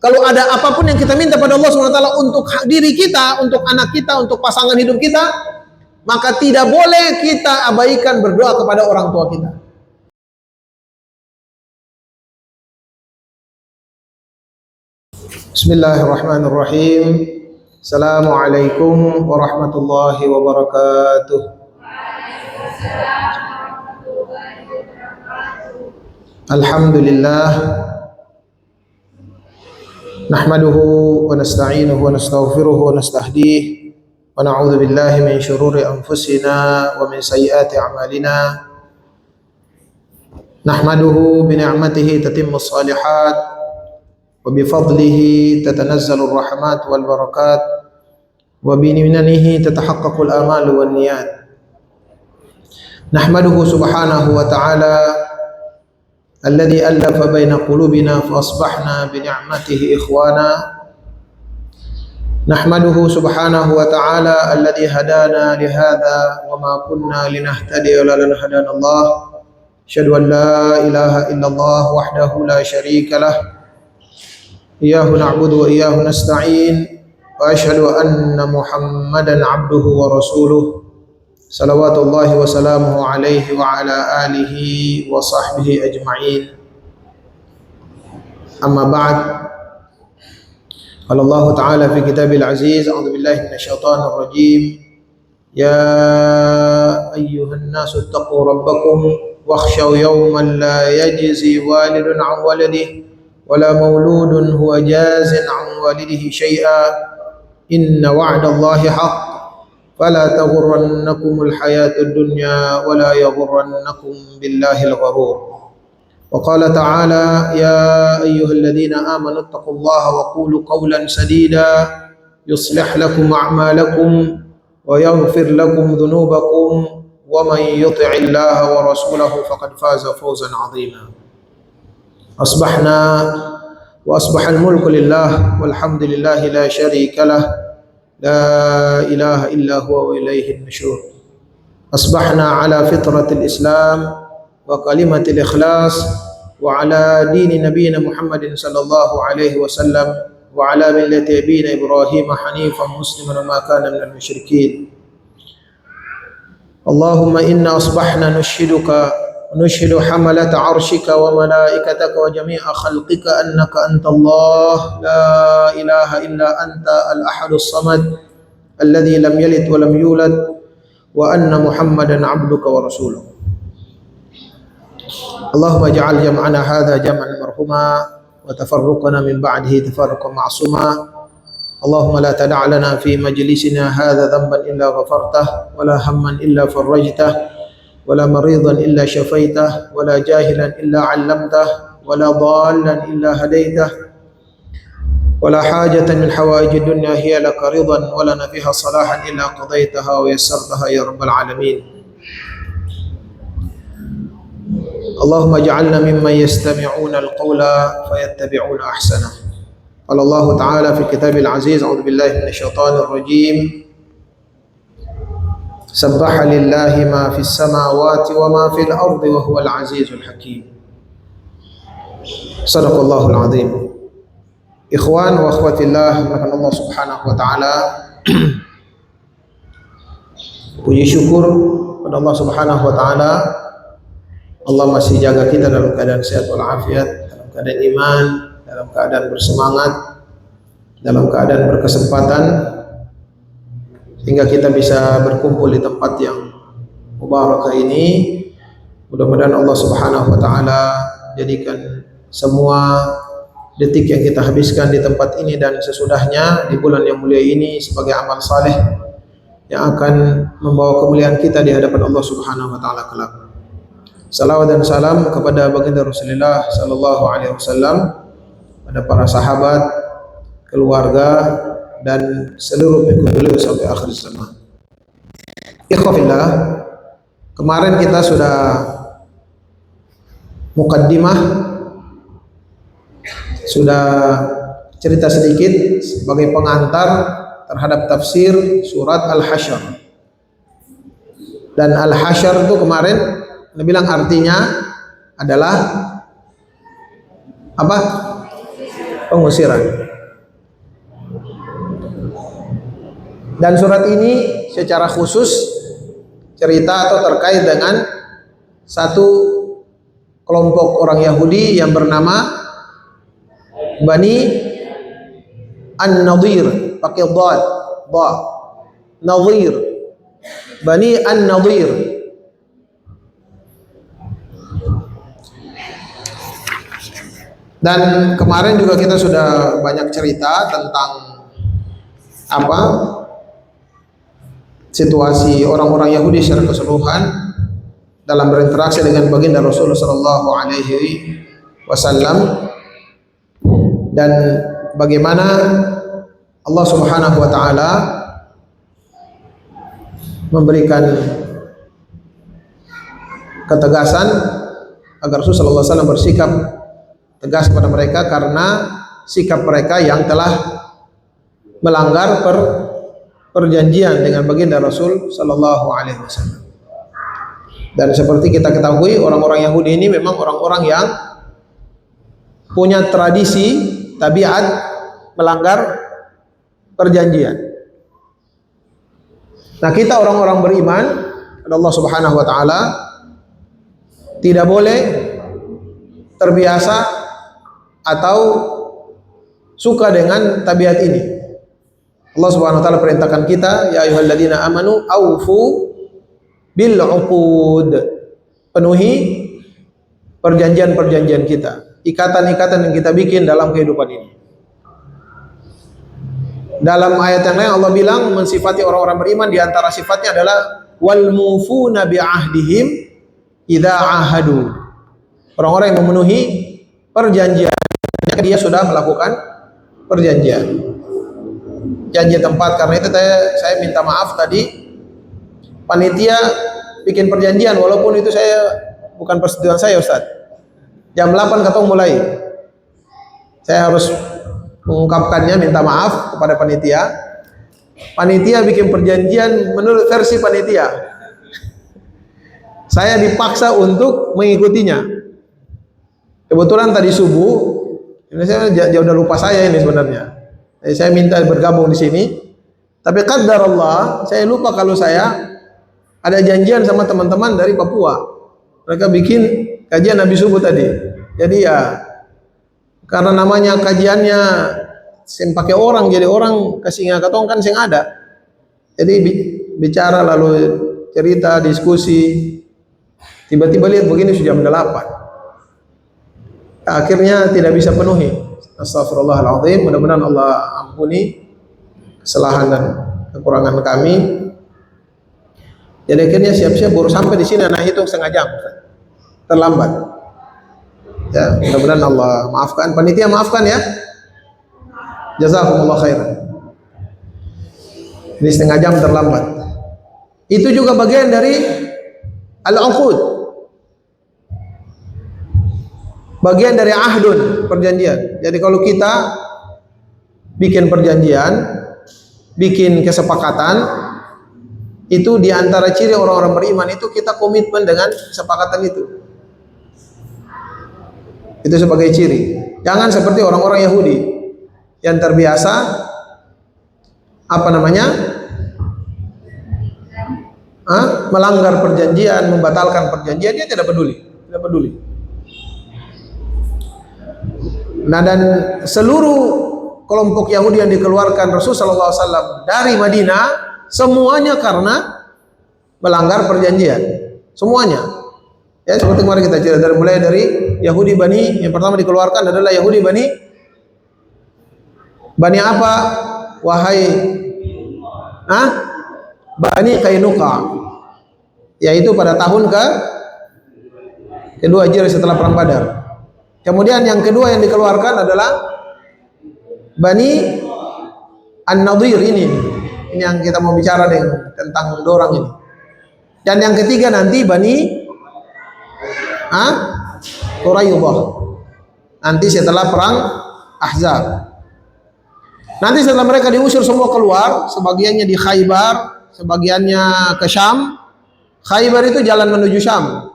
Kalau ada apapun yang kita minta pada Allah SWT untuk diri kita, untuk anak kita, untuk pasangan hidup kita, maka tidak boleh kita abaikan berdoa kepada orang tua kita. Bismillahirrahmanirrahim. Assalamualaikum warahmatullahi wabarakatuh. Alhamdulillah. Nahmaduhu wa nasta'inuhu wa nastaghfiruhu wa nastahdihi wa na'udzu billahi min shururi anfusina wa min sayyiati a'malina. Nahmaduhu bi ni'matihi tatimmu shalihat wa bi fadlihi tatanazzalu rahmat wal barakat wa bi minanihi tatahaqqaqu al amal wan niyat. Nahmaduhu subhanahu wa ta'ala الذي ألف بين قلوبنا فأصبحنا بنعمته إخوانا. نحمده سبحانه وتعالى الذي هدانا لهذا وما كنا لنهتدي لولا أن هدانا الله. أشهد أن لا إله إلا الله وحده لا شريك له إياه نعبد وإياه نستعين وأشهد أن محمدا عبده ورسوله صلوات الله وسلامه عليه وعلى آله وصحبه أجمعين. أما بعد، قال الله تعالى في كتابه العزيز: أعوذ بالله من الشيطان الرجيم. يا أيها الناس اتقوا ربكم واخشوا يوما لا يجزي والد عن ولده ولا مولود هو جاز عن والده شيئا إن وعد الله حق فلا تغرنكم الحياة الدنيا ولا يغرنكم بالله الغرور. وقال تعالى: يا أيها الذين آمنوا اتقوا الله وقولوا قولا سديدا يصلح لكم أعمالكم ويغفر لكم ذنوبكم ومن يطع الله ورسوله فقد فاز فوزا عظيما. أصبح الملك لله والحمد لله لا شريك له لا إله إلا هو وإليه النشور. أصبحنا على فطرة الإسلام وكلمة الإخلاص وعلى دين نبينا محمد صلى الله عليه وسلم وعلى ملة أبينا إبراهيم حنيفا مسلما وما كان من المشركين. اللهم إنا أصبحنا نشهد حملة عرشك وملائكتك وجميع خلقك أنك أنت الله لا إله إلا أنت الأحد الصمد الذي لم يلد ولم يولد وأن محمدا عبدك ورسوله. اللهم اجعل جمعنا هذا جمعا مرحوما وتفرقنا من بعده تفرقا معصوما. اللهم لا تدع لنا في مجلسنا هذا ذنبا إلا غفرته ولا هما إلا فرجته ولا مريضا إلا شفيته ولا جاهلا إلا علمته ولا ضالا إلا هديته ولا حاجة من حوائج الدنيا هي لك رضا ولنا فيها صلاحا إلا قضيتها ويسرتها يا رب العالمين. اللهم اجعلنا ممن يستمعون القول فيتبعون أحسنه. قال الله تعالى في كتابه العزيز: أعوذ بالله من الشيطان الرجيم. سبح لله ما في السماوات وما في الأرض وهو العزيز الحكيم. صدق الله العظيم. Ikhwan wa akhwatillah, maka Allah Subhanahu wa taala puji syukur pada Allah Subhanahu wa taala. Allah masih jaga kita dalam keadaan sehat walafiat, dalam keadaan iman, dalam keadaan bersemangat, dalam keadaan berkesempatan, sehingga kita bisa berkumpul di tempat yang mubarakah ini. Mudah-mudahan Allah Subhanahu wa taala jadikan semua detik yang kita habiskan di tempat ini dan sesudahnya di bulan yang mulia ini sebagai amal saleh yang akan membawa kemuliaan kita di hadapan Allah Subhanahu wa taala kelak. Salawat dan salam kepada baginda Rasulullah sallallahu alaihi wasallam, pada para sahabat, keluarga dan seluruh pengikut beliau sampai akhir zaman. Ikhwafillah, kemarin kita sudah mukaddimah, sudah cerita sedikit sebagai pengantar terhadap tafsir surat Al-Hasyr. Dan Al-Hasyr itu kemarin Anda bilang artinya adalah apa? pengusiran. Dan surat ini secara khusus cerita atau terkait dengan satu kelompok orang Yahudi yang bernama Bani An-Nadir, pakai dad, Nadir, Bani An-Nadir. Dan kemarin juga kita sudah banyak cerita tentang apa situasi orang-orang Yahudi secara keseluruhan dalam berinteraksi dengan baginda Rasulullah Sallallahu Alaihi Wasallam, dan bagaimana Allah Subhanahu Wa Taala memberikan ketegasan agar Rasulullah Sallallahu Alaihi Wasallam bersikap tegas kepada mereka karena sikap mereka yang telah melanggar perjanjian dengan baginda Rasul Sallallahu Alaihi Wasallam. Dan seperti kita ketahui, orang-orang Yahudi ini memang orang-orang yang punya tradisi tabiat melanggar perjanjian. Nah, kita orang-orang beriman kepada Allah Subhanahu Wa Taala tidak boleh terbiasa atau suka dengan tabiat ini. Allah Subhanahu Wa Taala perintahkan kita, ya ayyuhalladzina amanu aufu bil uqud, penuhi perjanjian-perjanjian kita, ikatan-ikatan yang kita bikin dalam kehidupan ini. Dalam ayat yang lain Allah bilang mensifati orang-orang beriman, di antara sifatnya adalah wal mufuna bi ahdihim idza ahadu, orang-orang yang memenuhi perjanjian, dia sudah melakukan perjanjian, janji tempat. Karena itu saya minta maaf tadi, panitia bikin perjanjian walaupun itu saya bukan persetujuan saya, Ustaz. Jam 8 ketemu mulai. Saya harus mengungkapkannya, minta maaf kepada panitia. Panitia bikin perjanjian menurut versi panitia. Saya dipaksa untuk mengikutinya. Kebetulan tadi subuh, ini saya udah lupa saya ini sebenarnya. Jadi saya minta bergabung di sini. Tapi qadarullah, saya lupa kalau saya ada janjian sama teman-teman dari Papua. Mereka bikin kajian habis subuh tadi. Jadi ya, karena namanya kajiannya sing pakai orang, jadi orang kasih ngakatong kan sing ada. Jadi bicara lalu cerita, diskusi. Tiba-tiba lihat begini sudah jam 8. Akhirnya tidak bisa penuhi. Astagfirullahaladzim. Mudah-mudahan Allah ampuni kesalahan dan kekurangan kami. Jadi akhirnya siap-siap baru sampai di sini, anak hitung setengah jam, terlambat. Ya, mudah-mudahan Allah maafkan, panitia maafkan ya. Jazakumullah khairan. Ini setengah jam terlambat. Itu juga bagian dari al-uqud, bagian dari ahdun, perjanjian. Jadi kalau kita bikin perjanjian, bikin kesepakatan, itu diantara ciri orang-orang beriman itu kita komitmen dengan kesepakatan itu. Itu sebagai ciri. Jangan seperti orang-orang Yahudi yang terbiasa melanggar perjanjian, membatalkan perjanjian, dia tidak peduli. Nah, dan seluruh kelompok Yahudi yang dikeluarkan Rasulullah SAW dari Madinah, semuanya karena melanggar perjanjian, semuanya. Ya, seperti kemarin kita cerita, mulai dari Yahudi Bani, yang pertama dikeluarkan adalah Yahudi Bani apa? Wahai Bani Qainuqa, yaitu pada tahun kedua Hijriah setelah perang Badar. Kemudian yang kedua yang dikeluarkan adalah Bani An-Nadir, ini yang kita mau bicara tentang dorang ini. Dan yang ketiga nanti Bani Quraidah, nanti setelah perang Ahzab. Nanti setelah mereka diusir semua keluar, sebagiannya di Khaybar, sebagiannya ke Syam. Khaybar itu jalan menuju Syam,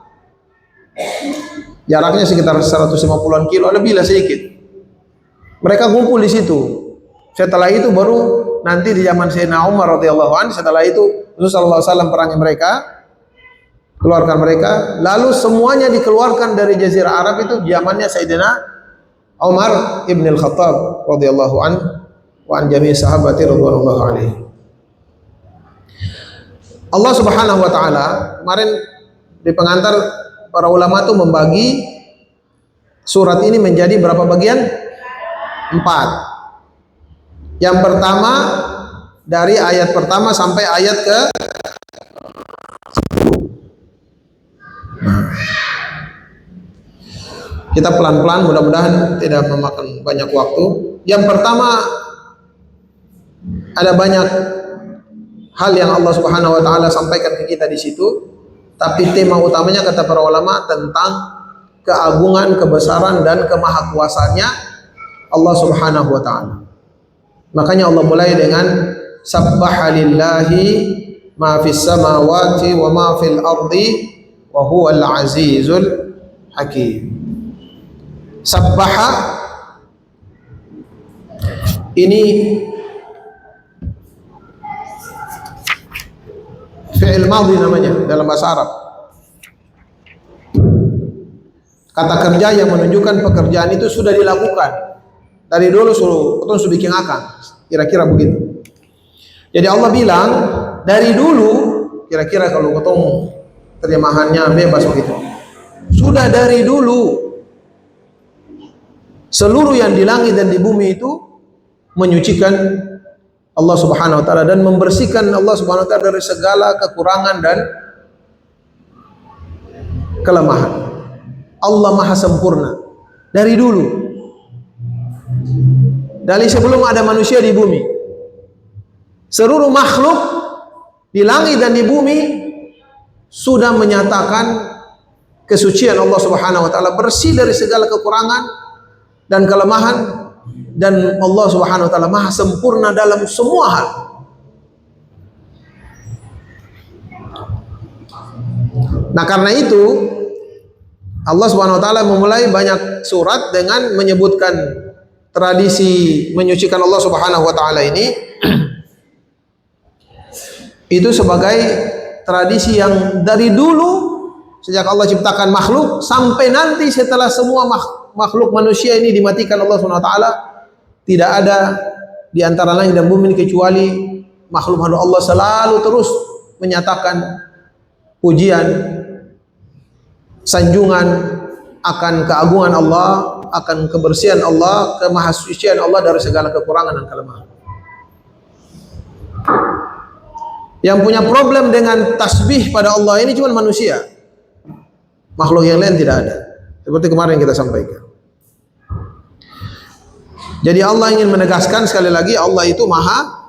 jaraknya sekitar 150-an kilo, lebih lah sedikit. Mereka kumpul di situ. Setelah itu baru nanti di zaman Sayyidina Umar radhiyallahu anhu, setelah itu Rasulullah SAW perangi mereka, keluarkan mereka, lalu semuanya dikeluarkan dari Jazirah Arab itu zamannya Sayyidina Umar ibn al-Khattab radhiyallahu anhu wa an jami' sahabati radhiyallahu alaihi. Allah Subhanahu wa taala kemarin di pengantar para ulama itu membagi surat ini menjadi berapa bagian? 4. Yang pertama dari ayat pertama sampai ayat ke 10. Kita pelan-pelan, mudah-mudahan tidak memakan banyak waktu. Yang pertama ada banyak hal yang Allah Subhanahu wa taala sampaikan ke kita di situ, tapi tema utamanya kata para ulama tentang keagungan, kebesaran dan kemahakuasaannya Allah Subhanahu wa taala. Makanya Allah mulai dengan sabbaha lillahi ma fis samawati wa ma fil ardi wa huwal azizul hakim. Sabbaha ini fi'il madhi namanya dalam bahasa Arab. Kata kerja yang menunjukkan pekerjaan itu sudah dilakukan. Dari dulu suruh bikin akan, kira-kira begitu. Jadi Allah bilang dari dulu, kira-kira kalau ketemu terjemahannya bebas begitu. Sudah dari dulu seluruh yang di langit dan di bumi itu menyucikan Allah Subhanahu wa taala dan membersihkan Allah Subhanahu wa taala dari segala kekurangan dan kelemahan. Allah Maha sempurna dari dulu. Dari sebelum ada manusia di bumi, seluruh makhluk di langit dan di bumi sudah menyatakan kesucian Allah Subhanahu wa taala, bersih dari segala kekurangan dan kelemahan, dan Allah Subhanahu wa taala Maha sempurna dalam semua hal. Nah, karena itu Allah Subhanahu wa taala memulai banyak surat dengan menyebutkan tradisi menyucikan Allah Subhanahu wa taala ini itu sebagai tradisi yang dari dulu sejak Allah ciptakan makhluk sampai nanti setelah semua makhluk manusia ini dimatikan Allah Subhanahu wa taala, tidak ada di antara langit dan bumi kecuali makhluk-makhluk Allah selalu terus menyatakan pujian, sanjungan akan keagungan Allah, akan kebersihan Allah, kemahasucian Allah dari segala kekurangan dan kelemahan. Yang punya problem dengan tasbih pada Allah ini cuma manusia. Makhluk yang lain tidak ada. Seperti kemarin kita sampaikan. Jadi Allah ingin menegaskan sekali lagi, Allah itu maha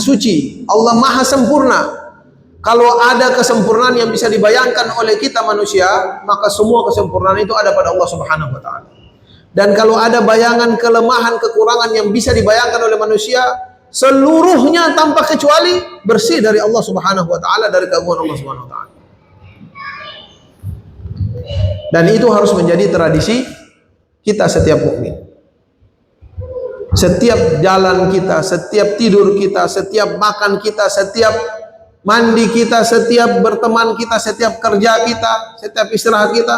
suci. Allah maha sempurna. Kalau ada kesempurnaan yang bisa dibayangkan oleh kita manusia, maka semua kesempurnaan itu ada pada Allah Subhanahu wa taala. Dan kalau ada bayangan kelemahan, kekurangan yang bisa dibayangkan oleh manusia, seluruhnya tanpa kecuali bersih dari Allah Subhanahu wa taala, dari keagungan Allah Subhanahu wa taala. Dan itu harus menjadi tradisi kita setiap mukmin. Setiap jalan kita, setiap tidur kita, setiap makan kita, setiap mandi kita, setiap berteman kita, setiap kerja kita, setiap istirahat kita,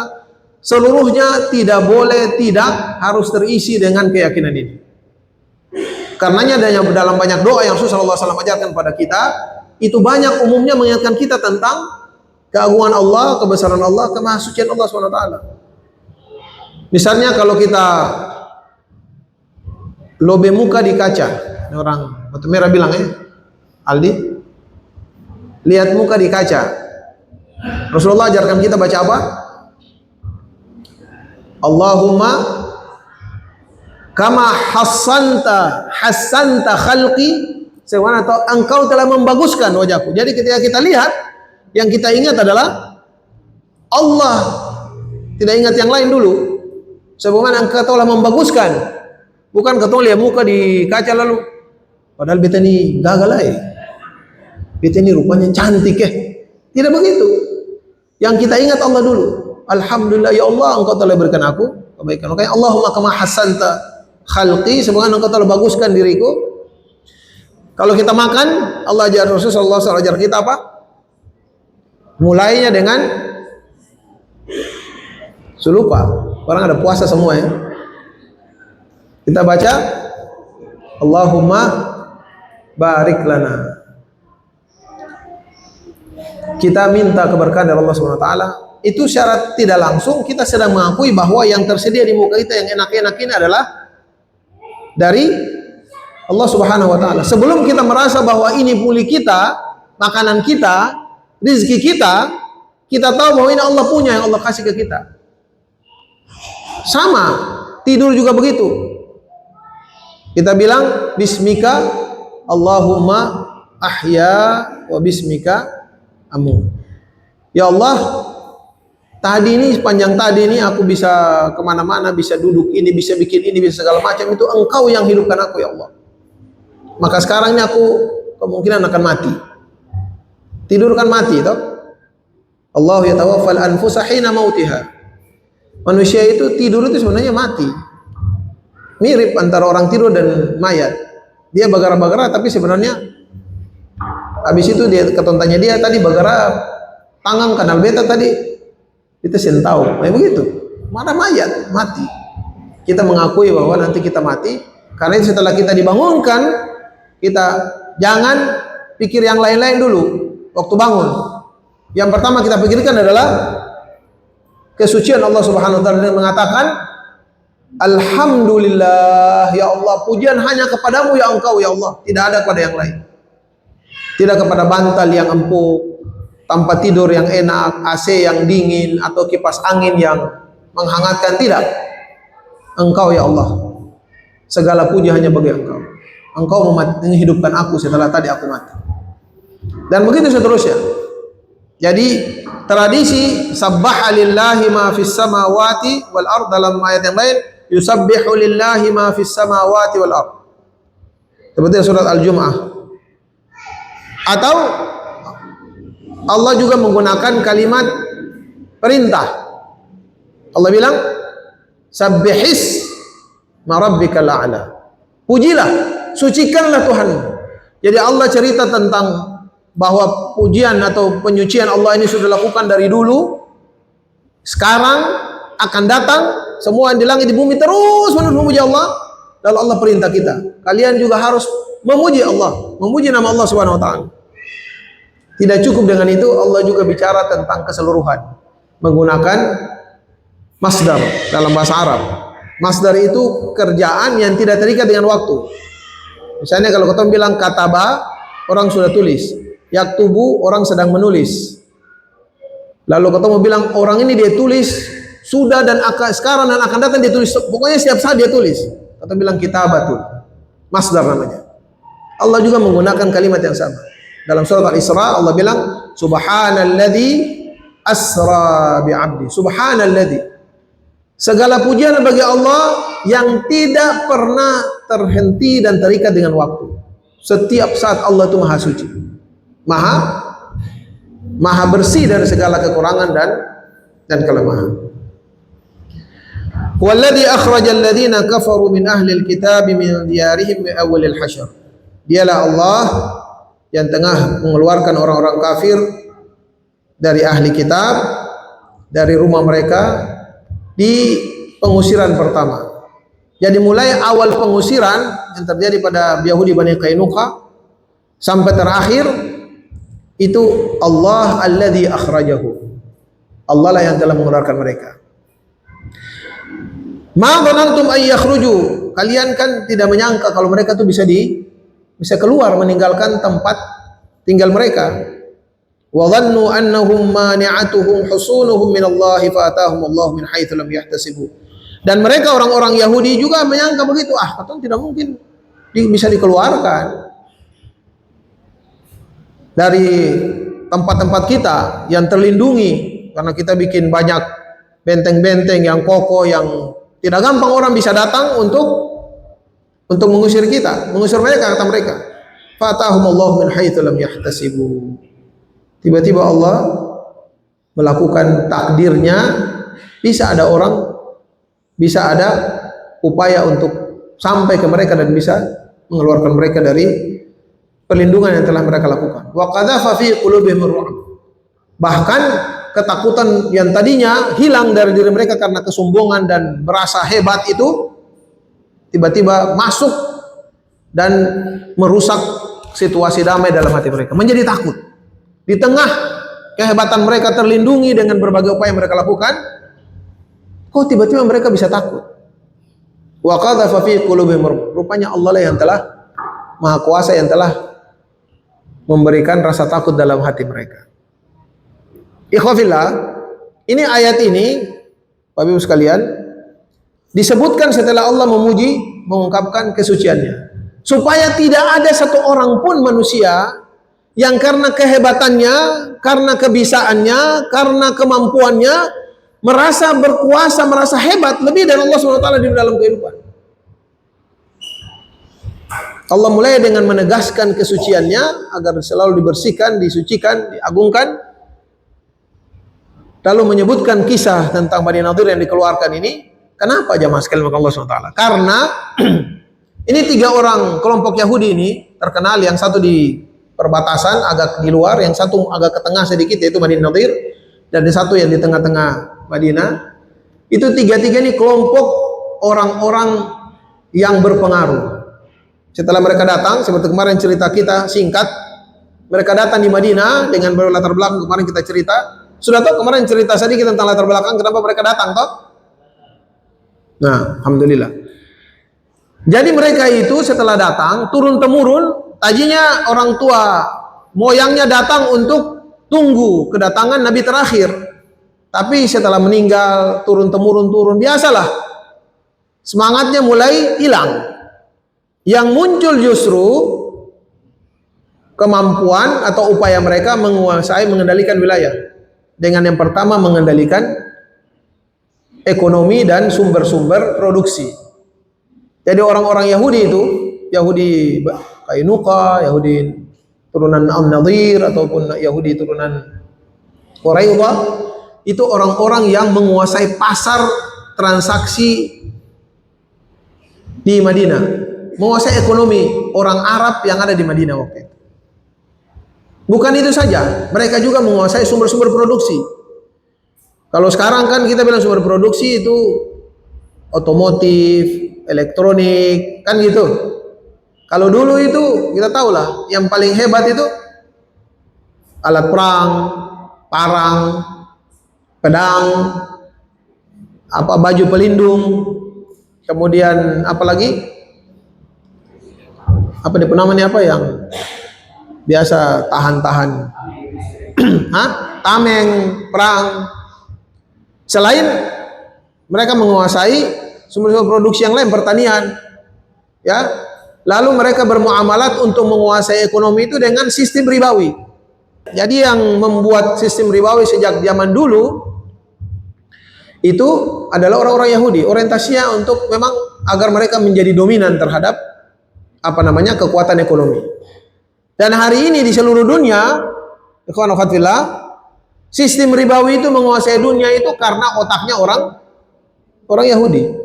seluruhnya tidak boleh tidak harus terisi dengan keyakinan ini. Karenanya dalam banyak doa yang Rasulullah SAW ajarkan pada kita, itu banyak umumnya mengingatkan kita tentang keagungan Allah, kebesaran Allah, kemahasucian Allah SWT. Misalnya kalau kita lobe muka di kaca, ini orang Batu Merah bilang Aldi, lihat muka di kaca. Rasulullah ajarkan kita baca apa? Allahumma kama hassanta khalqi, sebagaimana engkau telah membaguskan wajahku. Jadi ketika kita lihat, yang kita ingat adalah Allah, tidak ingat yang lain dulu. Sebagaimana engkau telah membaguskan, bukan kau lihat muka di kaca lalu padahal beta ini gagal beta ini rupanya cantik Tidak begitu. Yang kita ingat Allah dulu. Alhamdulillah ya Allah, engkau telah berikan aku kebaikan. Makanya Allahumma kama hassanta khalqi, semoga engkau telah baguskan diriku. Kalau kita makan, Allah ajar Rasulullah SAW ajar kita apa? Mulainya dengan sulupa. Orang ada puasa semua ya. Kita baca Allahumma barik lana. Kita minta keberkahan dari Allah Subhanahu wa taala. Itu syarat tidak langsung kita sedang mengakui bahwa yang tersedia di muka kita yang enak-enak ini adalah dari Allah Subhanahu wa taala. Sebelum kita merasa bahwa ini puli kita, makanan kita, rezeki kita, kita tahu bahwa ini Allah punya yang Allah kasih ke kita. Sama, tidur juga begitu. Kita bilang bismika Allahumma ahya wa bismika amu. Ya Allah, tadi ini sepanjang tadi ini aku bisa kemana-mana, bisa duduk ini, bisa bikin ini, bisa segala macam, itu engkau yang hidupkan aku ya Allah. Maka sekarang ini aku kemungkinan akan mati. Tidur kan mati toh. Allah yatawaffal anfusa hina mautiha. Manusia itu tidur itu sebenarnya mati. Mirip antara orang tidur dan mayat. Dia bagara-bagara tapi sebenarnya habis itu dia ketontannya dia tadi bagara tangan kanal beta tadi kita tahu. Kayak begitu. Mana mayat mati. Kita mengakui bahwa nanti kita mati. Karena itu setelah kita dibangunkan, kita jangan pikir yang lain-lain dulu waktu bangun. Yang pertama kita pikirkan adalah kesucian Allah Subhanahu wa taala yang mengatakan alhamdulillah ya Allah, pujian hanya kepadamu ya engkau ya Allah, tidak ada kepada yang lain. Tidak kepada bantal yang empuk, tempat tidur yang enak, AC yang dingin atau kipas angin yang menghangatkan, tidak. Engkau ya Allah, segala puji hanya bagi engkau. Engkau menghidupkan aku setelah tadi aku mati. Dan begitu seterusnya. Jadi tradisi sabbaha lillahi ma fis samawati wal ard, dalam ayat yang lain yusabbihu lillahi ma fis samawati wal ard. Seperti surat Al-Jumu'ah. Atau Allah juga menggunakan kalimat perintah. Allah bilang sabbihis ma rabbikal a'la. Pujilah, sucikanlah Tuhanmu. Jadi Allah cerita tentang bahwa pujian atau penyucian Allah ini sudah dilakukan dari dulu, sekarang, akan datang, semua yang di langit di bumi terus menerus memuji Allah. Lalu Allah perintah kita, kalian juga harus memuji Allah, memuji nama Allah Subhanahu wa taala. Tidak cukup dengan itu, Allah juga bicara tentang keseluruhan menggunakan masdar dalam bahasa Arab. Masdar itu kerjaan yang tidak terikat dengan waktu. Misalnya kalau kita bilang kataba, orang sudah tulis. Yaktubu, orang sedang menulis. Lalu ketemu bilang orang ini dia tulis sudah dan akan sekarang dan akan datang dia tulis. Pokoknya setiap saat dia tulis. Kata bilang kitabatul. Masdar namanya. Allah juga menggunakan kalimat yang sama. Dalam surat Al-Isra Allah bilang subhanalladzi asra bi'abdi. Subhanalladzi. Segala pujian bagi Allah yang tidak pernah terhenti dan terikat dengan waktu. Setiap saat Allah itu maha suci. Maha bersih dari segala kekurangan dan kelemahan. Walladzi akhrajal ladzina kafaru min ahlil kitab min diyarihim min awwalil hasyr. Dialah Allah yang tengah mengeluarkan orang-orang kafir dari ahli kitab dari rumah mereka di pengusiran pertama. Jadi mulai awal pengusiran yang terjadi pada Yahudi Bani Qainuqa sampai terakhir itu Allah alladzi akhrajahu. Allah lah yang telah mengeluarkan mereka. Ma dhanantum ay yakhruju. Kalian kan tidak menyangka kalau mereka itu bisa keluar meninggalkan tempat tinggal mereka. Wa dhannu annahum mani'atuhum husunuhum min Allah fa atahum Allah min haitsu lam yahtasibu. Dan mereka orang-orang Yahudi juga menyangka begitu, katanya tidak mungkin bisa dikeluarkan dari tempat-tempat kita yang terlindungi, karena kita bikin banyak benteng-benteng yang kokoh yang tidak gampang orang bisa datang untuk mengusir kita, mengusir mereka, kata mereka. Fatahumullahu min haitsu lam yahtasibu. Tiba-tiba Allah melakukan takdirnya, bisa ada upaya untuk sampai ke mereka dan bisa mengeluarkan mereka dari perlindungan yang telah mereka lakukan. Wa qadzafa fi qulubihim ar-ru'b. Bahkan ketakutan yang tadinya hilang dari diri mereka karena kesombongan dan merasa hebat itu tiba-tiba masuk dan merusak situasi damai dalam hati mereka, menjadi takut. Di tengah kehebatan mereka terlindungi dengan berbagai upaya yang mereka lakukan, kok tiba-tiba mereka bisa takut. Wa qadzafa fi qulubihim ar-ru'b. Rupanya Allah lah yang telah Maha Kuasa, yang telah memberikan rasa takut dalam hati mereka. Ikhwafillah, ini ayat ini, Bapak Ibu sekalian, disebutkan setelah Allah memuji, mengungkapkan kesuciannya, supaya tidak ada satu orang pun manusia yang karena kehebatannya, karena kebisaannya, karena kemampuannya merasa berkuasa, merasa hebat lebih dari Allah SWT di dalam kehidupan. Allah mulai dengan menegaskan kesuciannya agar selalu dibersihkan, disucikan, diagungkan. Lalu menyebutkan kisah tentang Bani Nadir yang dikeluarkan ini. Kenapa jamaah sekalian Allah SWT? Karena ini 3 orang kelompok Yahudi ini terkenal, yang satu di perbatasan agak di luar, yang satu agak ke tengah sedikit yaitu Bani Nadir, dan yang satu yang di tengah-tengah Madinah. Itu 3-3 ini kelompok orang-orang yang berpengaruh. Setelah mereka datang, seperti kemarin cerita kita singkat, mereka datang di Madinah dengan berlatar belakang kemarin kita cerita. Sudah tahu kemarin cerita sedikit tentang latar belakang kenapa mereka datang toh? Nah, alhamdulillah. Jadi mereka itu setelah datang turun temurun, tadinya orang tua moyangnya datang untuk tunggu kedatangan Nabi terakhir. Tapi setelah meninggal turun temurun biasalah. Semangatnya mulai hilang. Yang muncul justru kemampuan atau upaya mereka menguasai, mengendalikan wilayah. Dengan yang pertama mengendalikan ekonomi dan sumber-sumber produksi. Jadi orang-orang Yahudi itu, Yahudi Kainuqa, Yahudi turunan An-Nadir ataupun Yahudi turunan Quraidah, itu orang-orang yang menguasai pasar transaksi di Madinah, menguasai ekonomi orang Arab yang ada di Madinah waktu itu. Bukan itu saja, mereka juga menguasai sumber-sumber produksi. Kalau sekarang kan kita bilang sumber produksi itu otomotif, elektronik, kan gitu. Kalau dulu itu kita tahu lah, yang paling hebat itu alat perang, parang, pedang, apa baju pelindung, kemudian apa lagi? Apa namanya apa yang biasa tahan-tahan, tameng, perang. Selain mereka menguasai sumber-sumber produksi yang lain, pertanian, ya. Lalu mereka bermuamalat untuk menguasai ekonomi itu dengan sistem ribawi. Jadi yang membuat sistem ribawi sejak zaman dulu itu adalah orang-orang Yahudi. Orientasinya untuk memang agar mereka menjadi dominan terhadap kekuatan ekonomi. Dan hari ini di seluruh dunia, ikhwan fillah, sistem ribawi itu menguasai dunia itu karena otaknya orang Yahudi.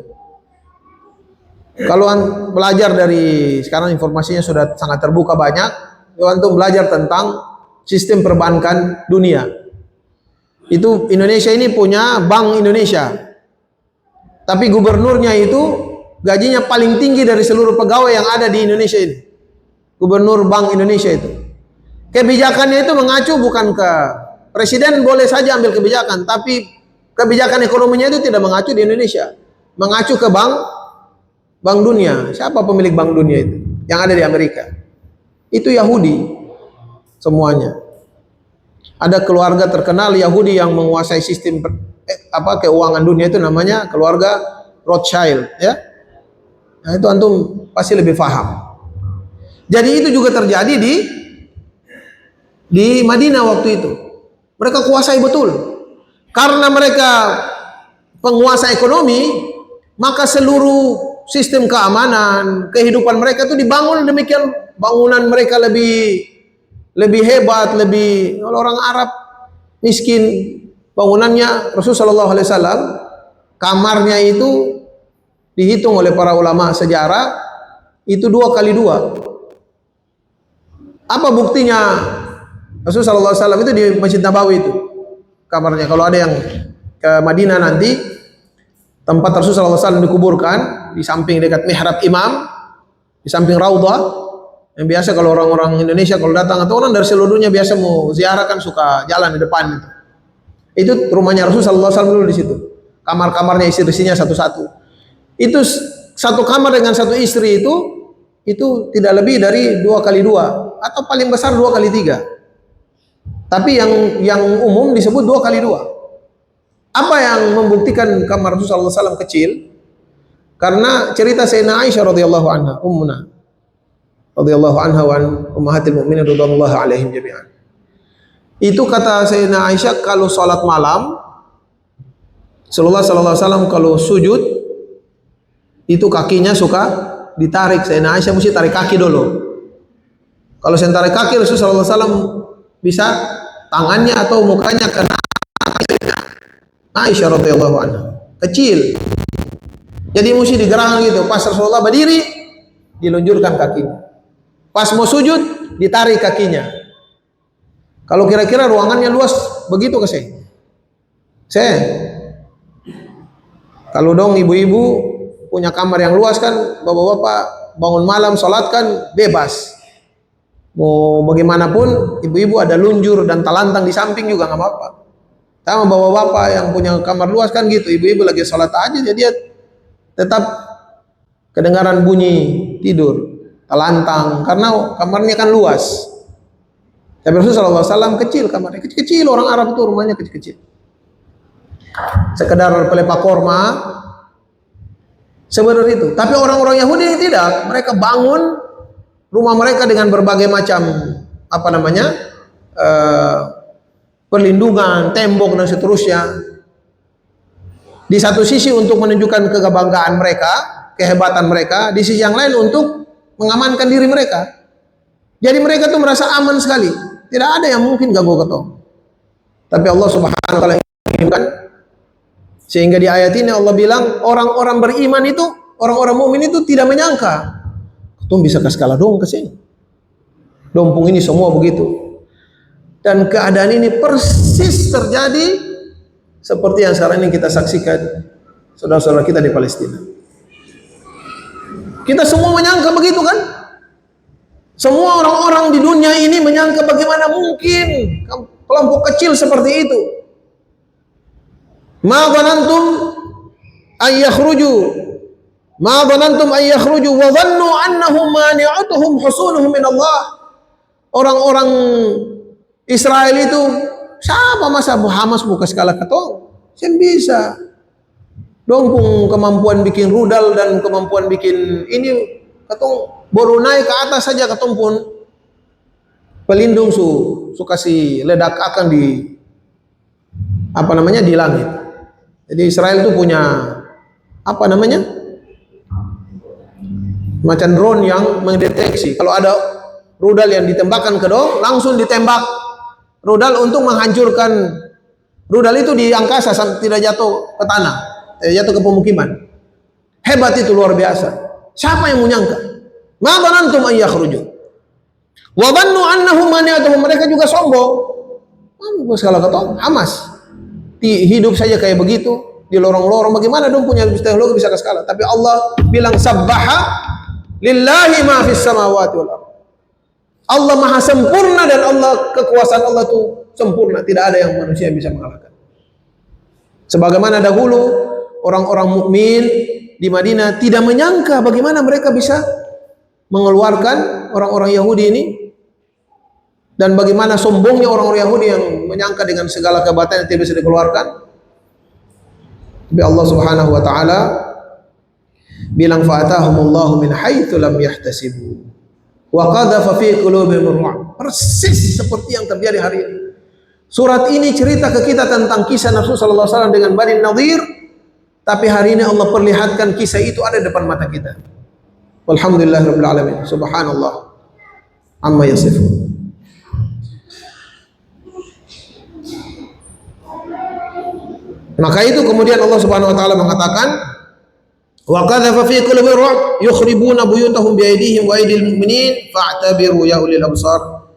Kalau belajar dari sekarang informasinya sudah sangat terbuka banyak, untuk belajar tentang sistem perbankan dunia. Itu Indonesia ini punya Bank Indonesia. Tapi gubernurnya itu gajinya paling tinggi dari seluruh pegawai yang ada di Indonesia ini. Gubernur Bank Indonesia itu. Kebijakannya itu mengacu bukan ke presiden, boleh saja ambil kebijakan, tapi kebijakan ekonominya itu tidak mengacu di Indonesia. Mengacu ke Bank Dunia. Siapa pemilik Bank Dunia itu? Yang ada di Amerika. Itu Yahudi semuanya. Ada keluarga terkenal Yahudi yang menguasai sistem keuangan dunia, itu namanya keluarga Rothschild, ya. Nah, itu antum pasti lebih paham. Jadi itu juga terjadi di Madinah waktu itu. Mereka kuasai betul. Karena mereka penguasa ekonomi, maka seluruh sistem keamanan, kehidupan mereka itu dibangun demikian. Bangunan mereka lebih hebat, lebih. Kalau orang Arab miskin, bangunannya Rasulullah SAW kamarnya itu dihitung oleh para ulama sejarah itu 2 kali 2. Apa buktinya? Rasulullah SAW itu di Masjid Nabawi itu kamarnya. Kalau ada yang ke Madinah nanti, tempat Rasulullah SAW dikuburkan di samping dekat mihrab imam, di samping raudhah. Yang biasa kalau orang-orang Indonesia kalau datang atau orang dari seluruh dunia biasa mau ziarah kan suka jalan di depan itu. Itu rumahnya Rasulullah SAW dulu di situ. Kamar-kamarnya istri-istrinya satu-satu. Itu satu kamar dengan satu istri itu tidak lebih dari 2 kali 2 atau paling besar 2 kali 3. Tapi yang umum disebut 2 kali 2. Apa yang membuktikan kamar Rasulullah SAW kecil? Karena cerita Sayyidina Aisyah radhiyallahu anha, ummuna radhiyallahu anha wa ummahatil mukminin radhiyallahu alaihim jami'an. Itu kata Sayyidina Aisyah, kalau salat malam Rasulullah sallallahu alaihi wasallam kalau sujud itu kakinya suka ditarik. Sayyidina Aisyah mesti tarik kaki dulu. Kalau saya tarik kaki, Rasulullah sallallahu alaihi wasallam bisa tangannya atau mukanya kena Aisyah radhiyallahu anha. Kecil. Jadi mesti digerakkan gitu. Pas Rasulullah berdiri, dilunjurkan kakinya. Pas mau sujud, ditarik kakinya. Kalau kira-kira ruangannya luas begitu ke saya? Kalau dong ibu-ibu punya kamar yang luas kan, bapak-bapak bangun malam sholat kan bebas. Mau bagaimanapun ibu-ibu ada lunjur dan talantang di samping juga nggak apa-apa. Sama bapak-bapak yang punya kamar luas kan gitu, ibu-ibu lagi sholat aja jadi dia tetap kedengaran bunyi tidur, talantang karena kamarnya kan luas. Tapi Rasulullah SAW kecil kamarnya, kecil-kecil, orang Arab itu rumahnya kecil-kecil. Sekedar pelepah korma, sebenarnya itu. Tapi orang-orang Yahudi tidak, mereka bangun rumah mereka dengan berbagai macam perlindungan, tembok dan seterusnya. Di satu sisi untuk menunjukkan kebanggaan mereka, kehebatan mereka, di sisi yang lain untuk mengamankan diri mereka. Jadi mereka tuh merasa aman sekali. Tidak ada yang mungkin ganggu ketong. Tapi Allah Subhanahu wa taala inginkan, sehingga di ayat ini Allah bilang orang-orang beriman itu, orang-orang mukmin itu tidak menyangka ketong bisa ke skala dong ke sini. Dompung ini semua begitu. Dan keadaan ini persis terjadi seperti yang sekarang ini kita saksikan saudara-saudara kita di Palestina. Kita semua menyangka begitu kan? Semua orang-orang di dunia ini menyangka bagaimana mungkin kelompok kecil seperti itu. Ma dhanantum ay yakhruju wa dhannu annahum mani'atuhum husunuhum min Allah. Orang-orang Israel itu siapa masa Hamas buka skala ketong? Sen bisa. Dong pun kemampuan bikin rudal dan kemampuan bikin ini ketong baru naik ke atas saja ketong pun pelindung su kasih ledak akan di di langit. Jadi Israel itu punya macam drone yang mendeteksi kalau ada rudal yang ditembakkan ke dong, langsung ditembak rudal untuk menghancurkan rudal itu di angkasa tidak jatuh ke tanah, jatuh ke pemukiman. Hebat itu, luar biasa. Siapa yang menyangka? Ma dhanantum ay yakhruju wa dhannu annahum mani'atuhum, mereka juga sombong. Segala ketong Hamas hidup saja kayak begitu di lorong-lorong, bagaimana dong punya teknologi bisa ke skala? Tapi Allah bilang sabbaha lillahi ma fis samawati wal ardh. Allah maha sempurna dan Allah, kekuasaan Allah itu sempurna, tidak ada yang manusia yang bisa mengalahkan. Sebagaimana dahulu orang-orang mukmin di Madinah tidak menyangka bagaimana mereka bisa mengeluarkan orang-orang Yahudi ini, dan bagaimana sombongnya orang-orang Yahudi yang menyangka dengan segala kehebatan yang tidak bisa dikeluarkan. Tapi Allah Subhanahu wa taala bilang fa'atahumullahu min haitsu lam yahtasibu wa qadhafa fi qulubihim ar-ru'b. Persis seperti yang terjadi hari ini. Surat ini cerita ke kita tentang kisah Nabi sallallahu alaihi wasallam dengan Bani Nadir, tapi hari ini Allah perlihatkan kisah itu ada di depan mata kita. Walhamdulillahirabbil alamin. Subhanallah amma yasifun. Maka itu kemudian Allah Subhanahu wa taala mengatakan, Wa qadhafa fi qulubi ru'b yukhribuna buyutahum bi aydihim wa aydil mu'minin fa'tabiru ya ulil absar.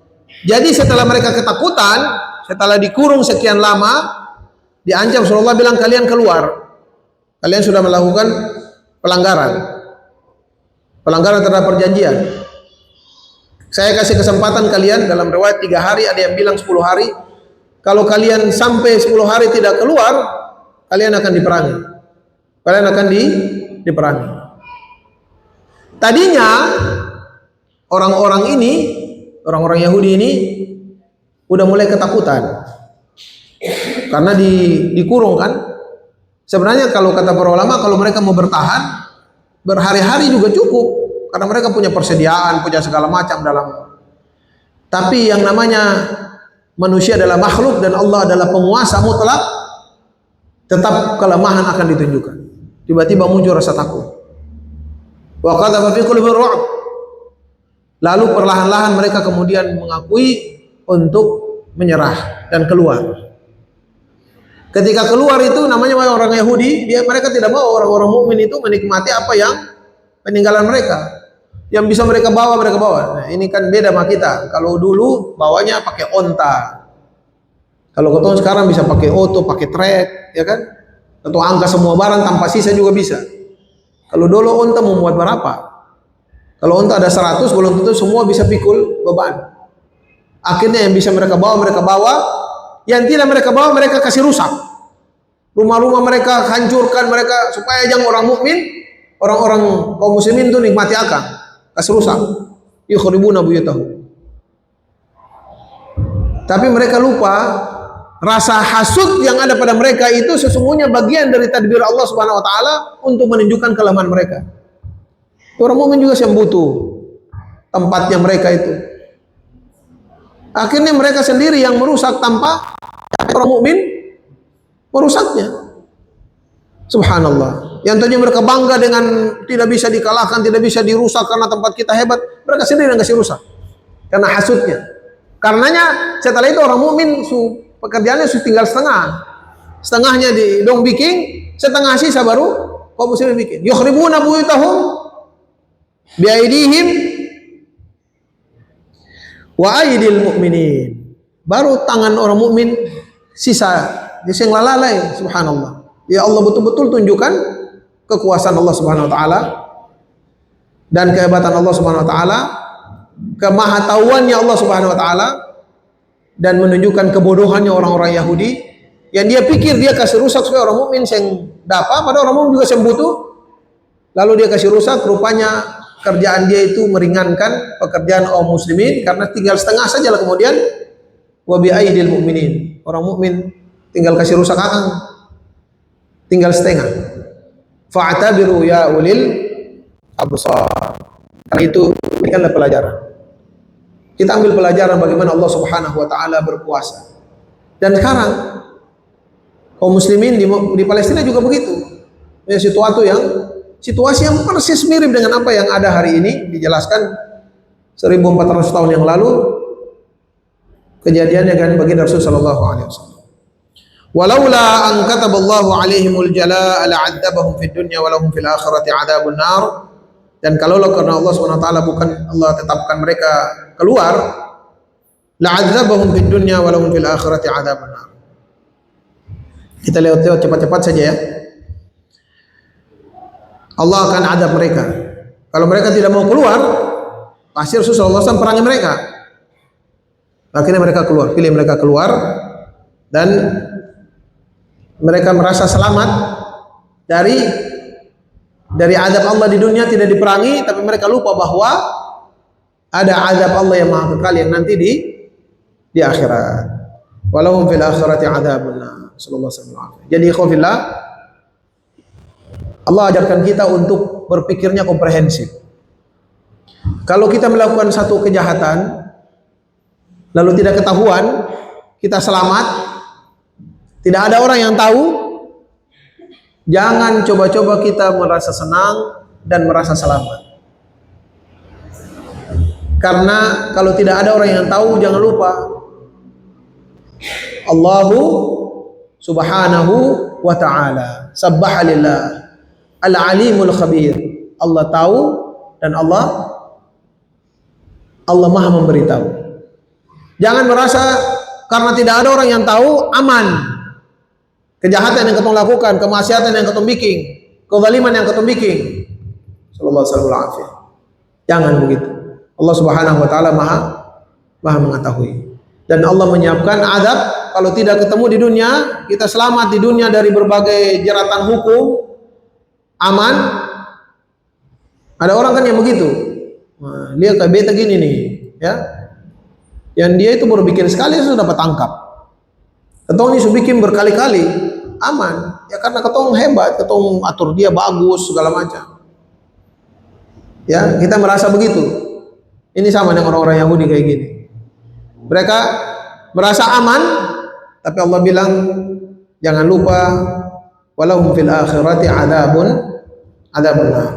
Jadi setelah mereka ketakutan, setelah dikurung sekian lama, diancam, Rasulullah bilang kalian keluar. Kalian sudah melakukan pelanggaran terhadap perjanjian. Saya kasih kesempatan kalian dalam riwayat 3 hari, ada yang bilang 10 hari. Kalau kalian sampai 10 hari tidak keluar, kalian akan diperangi. Kalian akan diperangi. Tadinya orang-orang Yahudi ini udah mulai ketakutan karena dikurung kan. Sebenarnya kalau kata para ulama, kalau mereka mau bertahan berhari-hari juga cukup, karena mereka punya persediaan, punya segala macam dalam. Tapi yang namanya manusia adalah makhluk dan Allah adalah penguasa mutlak, tetap kelemahan akan ditunjukkan. Tiba-tiba muncul rasa takut. Wa qadhafa fi qulubi ru'b. Lalu perlahan-lahan mereka kemudian mengakui untuk menyerah dan keluar. Ketika keluar itu namanya orang Yahudi, mereka tidak mau orang-orang mukmin itu menikmati apa yang peninggalan mereka. Yang bisa mereka bawa, mereka bawa. Nah, ini kan beda sama kita. Kalau dulu bawanya pakai onta. Kalau ketemu sekarang bisa pakai oto, pakai trek, ya kan? Atau angka semua barang tanpa sisa juga bisa. Kalau dulu onta membuat berapa? Kalau onta ada 100, belum tentu semua bisa pikul beban. Akhirnya yang bisa mereka bawa, yang tidak mereka bawa, mereka kasih rusak. Rumah-rumah mereka hancurkan, mereka supaya jangan orang mukmin, orang-orang kaum muslimin itu nikmati akan. Kasih rusak. Yukhribuna buyutahum. Tapi mereka lupa rasa hasud yang ada pada mereka itu sesungguhnya bagian dari tadbir Allah Subhanahu wa taala untuk menunjukkan kelemahan mereka. Orang mukmin juga yang butuh tempatnya mereka itu. Akhirnya mereka sendiri yang merusak tanpa orang mukmin merusaknya. Subhanallah. Yang tadinya mereka bangga dengan tidak bisa dikalahkan, tidak bisa dirusak karena tempat kita hebat, mereka sendiri yang kasih rusak. Karena hasudnya. Karenanya setelah itu orang mukmin pekerjaannya tinggal setengahnya di dong bikin, setengah sisa baru kaum muslimin bikin. Yukhribuna buyutahum bi aydihim wa aydil mu'minin. Baru tangan orang mukmin sisa yang lalai. Subhanallah. Ya Allah, betul-betul tunjukkan kekuasaan Allah Subhanahu wa taala dan kehebatan Allah Subhanahu wa taala, kemahatauannya Allah Subhanahu wa taala, dan menunjukkan kebodohannya orang-orang Yahudi yang dia pikir dia kasih rusak supaya orang mukmin yang dapat, padahal orang mukmin juga yang butuh. Lalu dia kasih rusak, rupanya kerjaan dia itu meringankan pekerjaan kaum muslimin karena tinggal setengah saja lah kemudian wa bi aidil mu'minin. Orang mukmin tinggal kasih rusak akang. Tinggal setengah. Fa'tabiru ya ulil absar. Karena itu berikanlah pelajaran. Kita ambil pelajaran bagaimana Allah Subhanahu wa taala berkuasa. Dan sekarang kaum muslimin di Palestina juga begitu. Ya, situasi yang persis mirip dengan apa yang ada hari ini, dijelaskan 1400 tahun yang lalu kejadiannya kan baginda Rasul sallallahu alaihi wasallam. Walaula an kataballahu alaihimul jalaa la'adzabahum fid dunya wa lahum fil akhirati adzabun nar. Dan kalau karena Allah Subhanahu wa taala bukan Allah tetapkan mereka keluar, la'adzabahum fid dunya wa lahum fil akhirati adzabun nar. Kita lewat cepat-cepat saja ya. Allah akan adab mereka. Kalau mereka tidak mau keluar, pasti Rasulullah SAW perangi mereka. Akhirnya mereka keluar, pilih mereka keluar, dan mereka merasa selamat dari azab Allah di dunia, tidak diperangi, tapi mereka lupa bahwa ada azab Allah yang maha kekal yang nanti di akhirat. Walahum fil akhirati adzabun nar. Sallallahu alaihi wasallam. Jadi ikhwafillah, Allah ajarkan kita untuk berpikirnya komprehensif. Kalau kita melakukan satu kejahatan lalu tidak ketahuan, kita selamat, tidak ada orang yang tahu, jangan coba-coba kita merasa senang dan merasa selamat. Karena kalau tidak ada orang yang tahu, jangan lupa Allahu Subhanahu wa ta'ala sabbaha lillah Al-Alimul Khabir. Allah tahu dan Allah Maha memberitahu. Jangan merasa karena tidak ada orang yang tahu aman. Kejahatan yang ketong lakukan, kemaksiatan yang ketong bikin, kezaliman yang ketong bikin. Sallallahu alaihi wasallam. Jangan begitu. Allah Subhanahu wa taala Maha mengetahui. Dan Allah menyiapkan azab kalau tidak ketemu di dunia, kita selamat di dunia dari berbagai jeratan hukum, aman. Ada orang kan yang begitu. Nah, lihat kayak beta gini nih, ya. Yang dia itu baru bikin sekali sudah dapat tangkap. Ketong ini sudah bikin berkali-kali, aman. Ya karena ketong hebat, ketong atur dia bagus segala macam. Ya, kita merasa begitu. Ini sama dengan orang-orang Yahudi kayak gini. Mereka merasa aman, tapi Allah bilang jangan lupa walahum fil akhirati adzabun nar.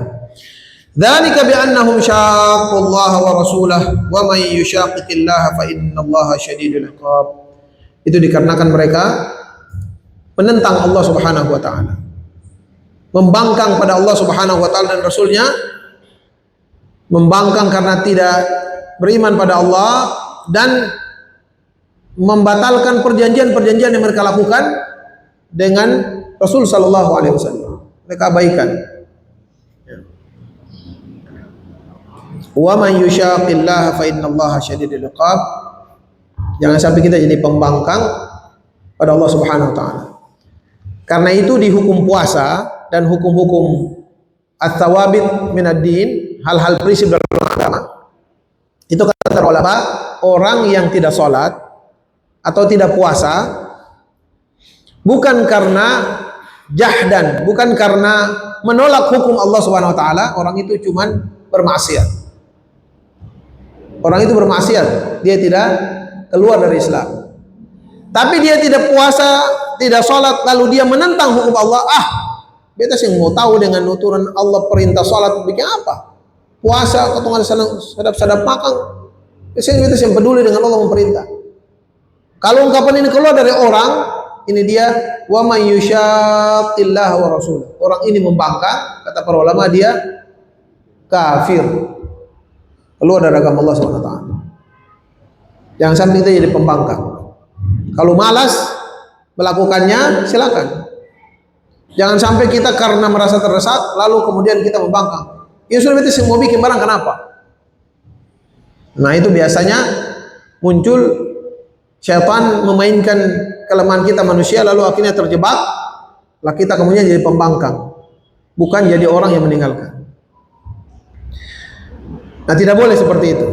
Dzalika bi annahum syaqqullaha wa rasulahu wa may yushaqiqillaha fa innallaha syadidul iqab. Itu dikarenakan mereka menentang Allah Subhanahu wa taala. Membangkang pada Allah Subhanahu wa taala dan rasulnya, membangkang karena tidak beriman pada Allah dan membatalkan perjanjian-perjanjian yang mereka lakukan dengan Rasul sallallahu alaihi wasallam. Mereka abaikan. Wa man yushaqillaha fa innallaha syadidul iqab. Jangan sampai kita jadi pembangkang pada Allah Subhanahu wa taala. Karena itu di hukum puasa dan hukum-hukum at-thawabit minad din, hal-hal prinsip dalam agama, itu kata ulama, orang yang tidak sholat atau tidak puasa bukan karena jahdan, bukan karena menolak hukum Allah Subhanahu wa taala, orang itu cuman bermaksiat. Orang itu bermaksiat, dia tidak keluar dari Islam. Tapi dia tidak puasa, tidak sholat, lalu dia menentang hukum Allah. Beta sih mau tahu dengan nuturan Allah perintah sholat bikin apa? Puasa, ketemu ada sadap-sadap makan. Biasanya kita sih peduli dengan Allah memerintah. Kalau ungkapan ini keluar dari orang, ini dia wa may yushaqillaha wa rasul. Orang ini membangkang, kata para ulama dia kafir. Keluar dari agama Allah Subhanahu wa taala. Jangan sampai kita jadi pembangkang. Kalau malas melakukannya, silakan. Jangan sampai kita karena merasa terdesak lalu kemudian kita membangkang. Ya sudah, beta mau bikin barang, kenapa? Nah, itu biasanya muncul syaitan memainkan kelemahan kita manusia, lalu akhirnya terjebak, lah kita kemudian jadi pembangkang, bukan jadi orang yang meninggalkan. Nah, tidak boleh seperti itu.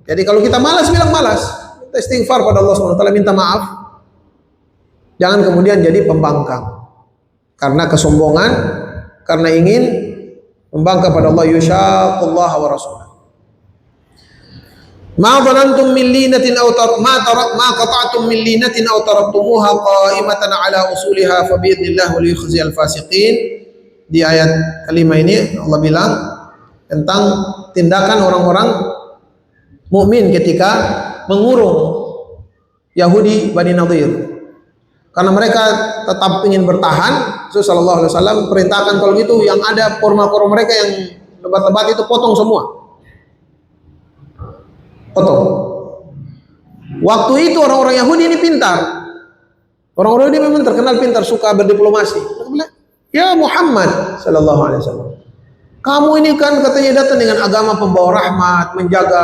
Jadi kalau kita malas, bilang malas, kita istighfar pada Allah SWT, minta maaf. Jangan kemudian jadi pembangkang karena kesombongan, karena ingin membangkang pada Allah. Yushaqullaha wa rasulah. Ma dhanantum min linatin aw ma qata'tum min linatin aw taraktumuha qa'imatan ala usuliha fa bi idznillah wa liyukhziyal fasiqin. Di ayat kelima ini Allah bilang tentang tindakan orang-orang mukmin ketika mengurung Yahudi Bani Nadir. Karena mereka tetap ingin bertahan, Rasul sallallahu alaihi wasallam perintahkan kalau gitu yang ada korma-korma mereka yang lebat-lebat itu potong semua. Potong. Waktu itu orang-orang Yahudi ini pintar. Orang-orang Yahudi memang terkenal pintar, suka berdiplomasi. Ya Muhammad sallallahu alaihi wasallam, kamu ini kan katanya datang dengan agama pembawa rahmat, menjaga,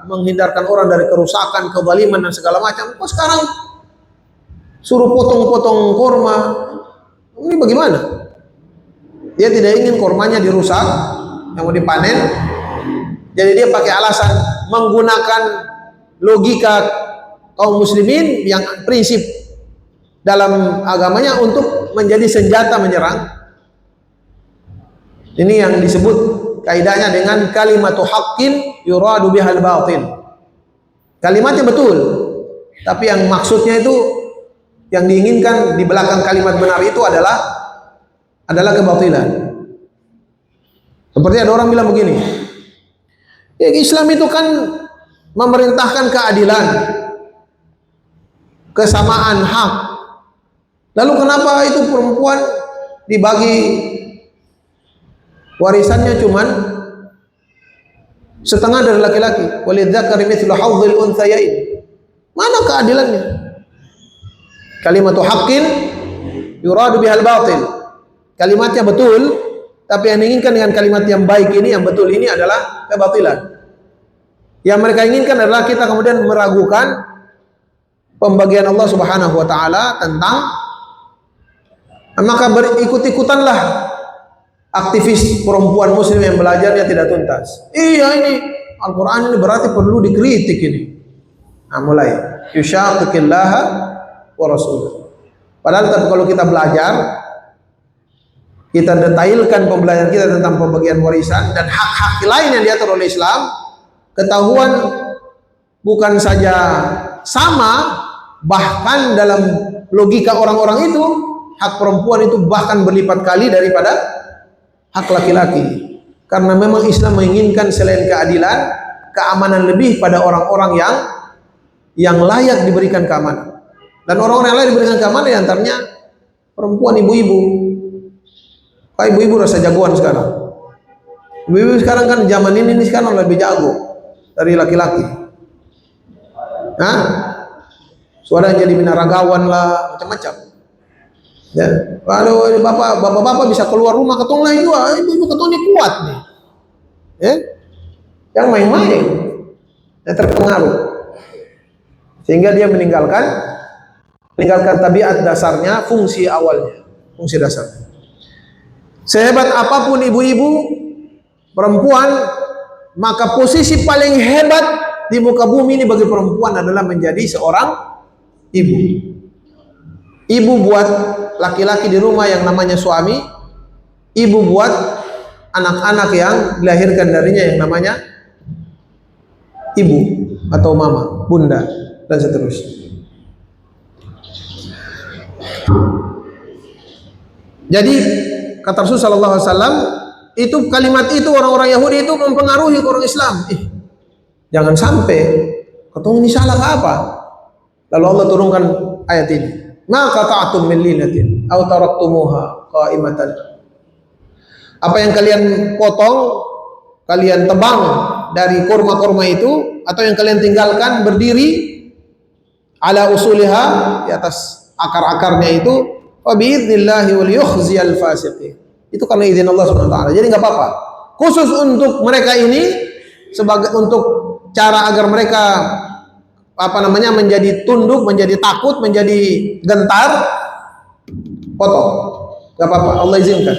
menghindarkan orang dari kerusakan, kezaliman dan segala macam. Kok sekarang suruh potong-potong korma? Ini bagaimana? Dia tidak ingin kormanya dirusak, yang mau dipanen. Jadi dia pakai alasan menggunakan logika kaum muslimin yang prinsip dalam agamanya untuk menjadi senjata menyerang. Ini yang disebut kaidahnya dengan kalimatu haqqin yuradu bihal batil. Kalimatnya betul, tapi yang maksudnya itu, yang diinginkan di belakang kalimat benar itu adalah kebatilan. Seperti ada orang bilang begini, ya Islam itu kan memerintahkan keadilan, kesamaan hak. Lalu kenapa itu perempuan dibagi warisannya cuman setengah dari laki-laki. Walidzakari mithlu hadzil unthayain. Mana keadilannya? Kalimatu haqqin yuradu bihal batil. Kalimatnya betul, tapi yang diinginkan dengan kalimat yang baik ini, yang betul ini adalah kebatilan. Yang mereka inginkan adalah kita kemudian meragukan pembagian Allah Subhanahu wa taala tentang, maka berikut-ikutanlah aktivis perempuan muslim yang belajarnya tidak tuntas. Iya, ini Al-Quran ini berarti perlu dikritik ini. Nah, mulai yusyaqiqillaha wa rasulah. Padahal kalau kita belajar, kita detailkan pembelajaran kita tentang pembagian warisan dan hak-hak lain yang diatur oleh Islam, ketahuan bukan saja sama, bahkan dalam logika orang-orang itu hak perempuan itu bahkan berlipat kali daripada hak laki-laki. Karena memang Islam menginginkan selain keadilan, keamanan lebih pada orang-orang yang layak diberikan keamanan. Dan orang-orang yang layak diberikan keamanan diantaranya perempuan, ibu-ibu. Pak, ibu-ibu rasa jagoan sekarang. Ibu-ibu sekarang kan zaman ini sekarang lebih jago dari laki-laki. Nah, suara jadi binaragawan lah, macam-macam. Ya, kalau bapak-bapak bisa keluar rumah ketong lain juga, ibu ketong ini kuat nih. Ya, yang main-main, terpengaruh, sehingga dia meninggalkan tabiat dasarnya, fungsi awalnya, fungsi dasarnya. Sehebat apapun ibu-ibu perempuan, maka posisi paling hebat di muka bumi ini bagi perempuan adalah menjadi seorang ibu. Ibu buat laki-laki di rumah yang namanya suami, ibu buat anak-anak yang dilahirkan darinya yang namanya ibu atau mama, bunda, dan seterusnya. Jadi kata Rasul sallallahu alaihi wasallam, itu kalimat itu orang-orang Yahudi itu mempengaruhi orang Islam. Jangan sampai ketemu ini salah apa? Lalu Allah turunkan ayat ini. Ma qata'tum min linatin aw taraktumuha qa'imatan. Apa yang kalian potong, kalian tebang dari kurma-kurma itu, atau yang kalian tinggalkan berdiri ala usuliha, di atas akar-akarnya itu, wa bi'idnillahi wal yukhziyal fasiqin. Itu karena izin Allah Subhanahu wa taala. Jadi enggak apa-apa. Khusus untuk mereka ini, sebagai untuk cara agar mereka menjadi tunduk, menjadi takut, menjadi gentar, potong. Enggak apa-apa, Allah izinkan.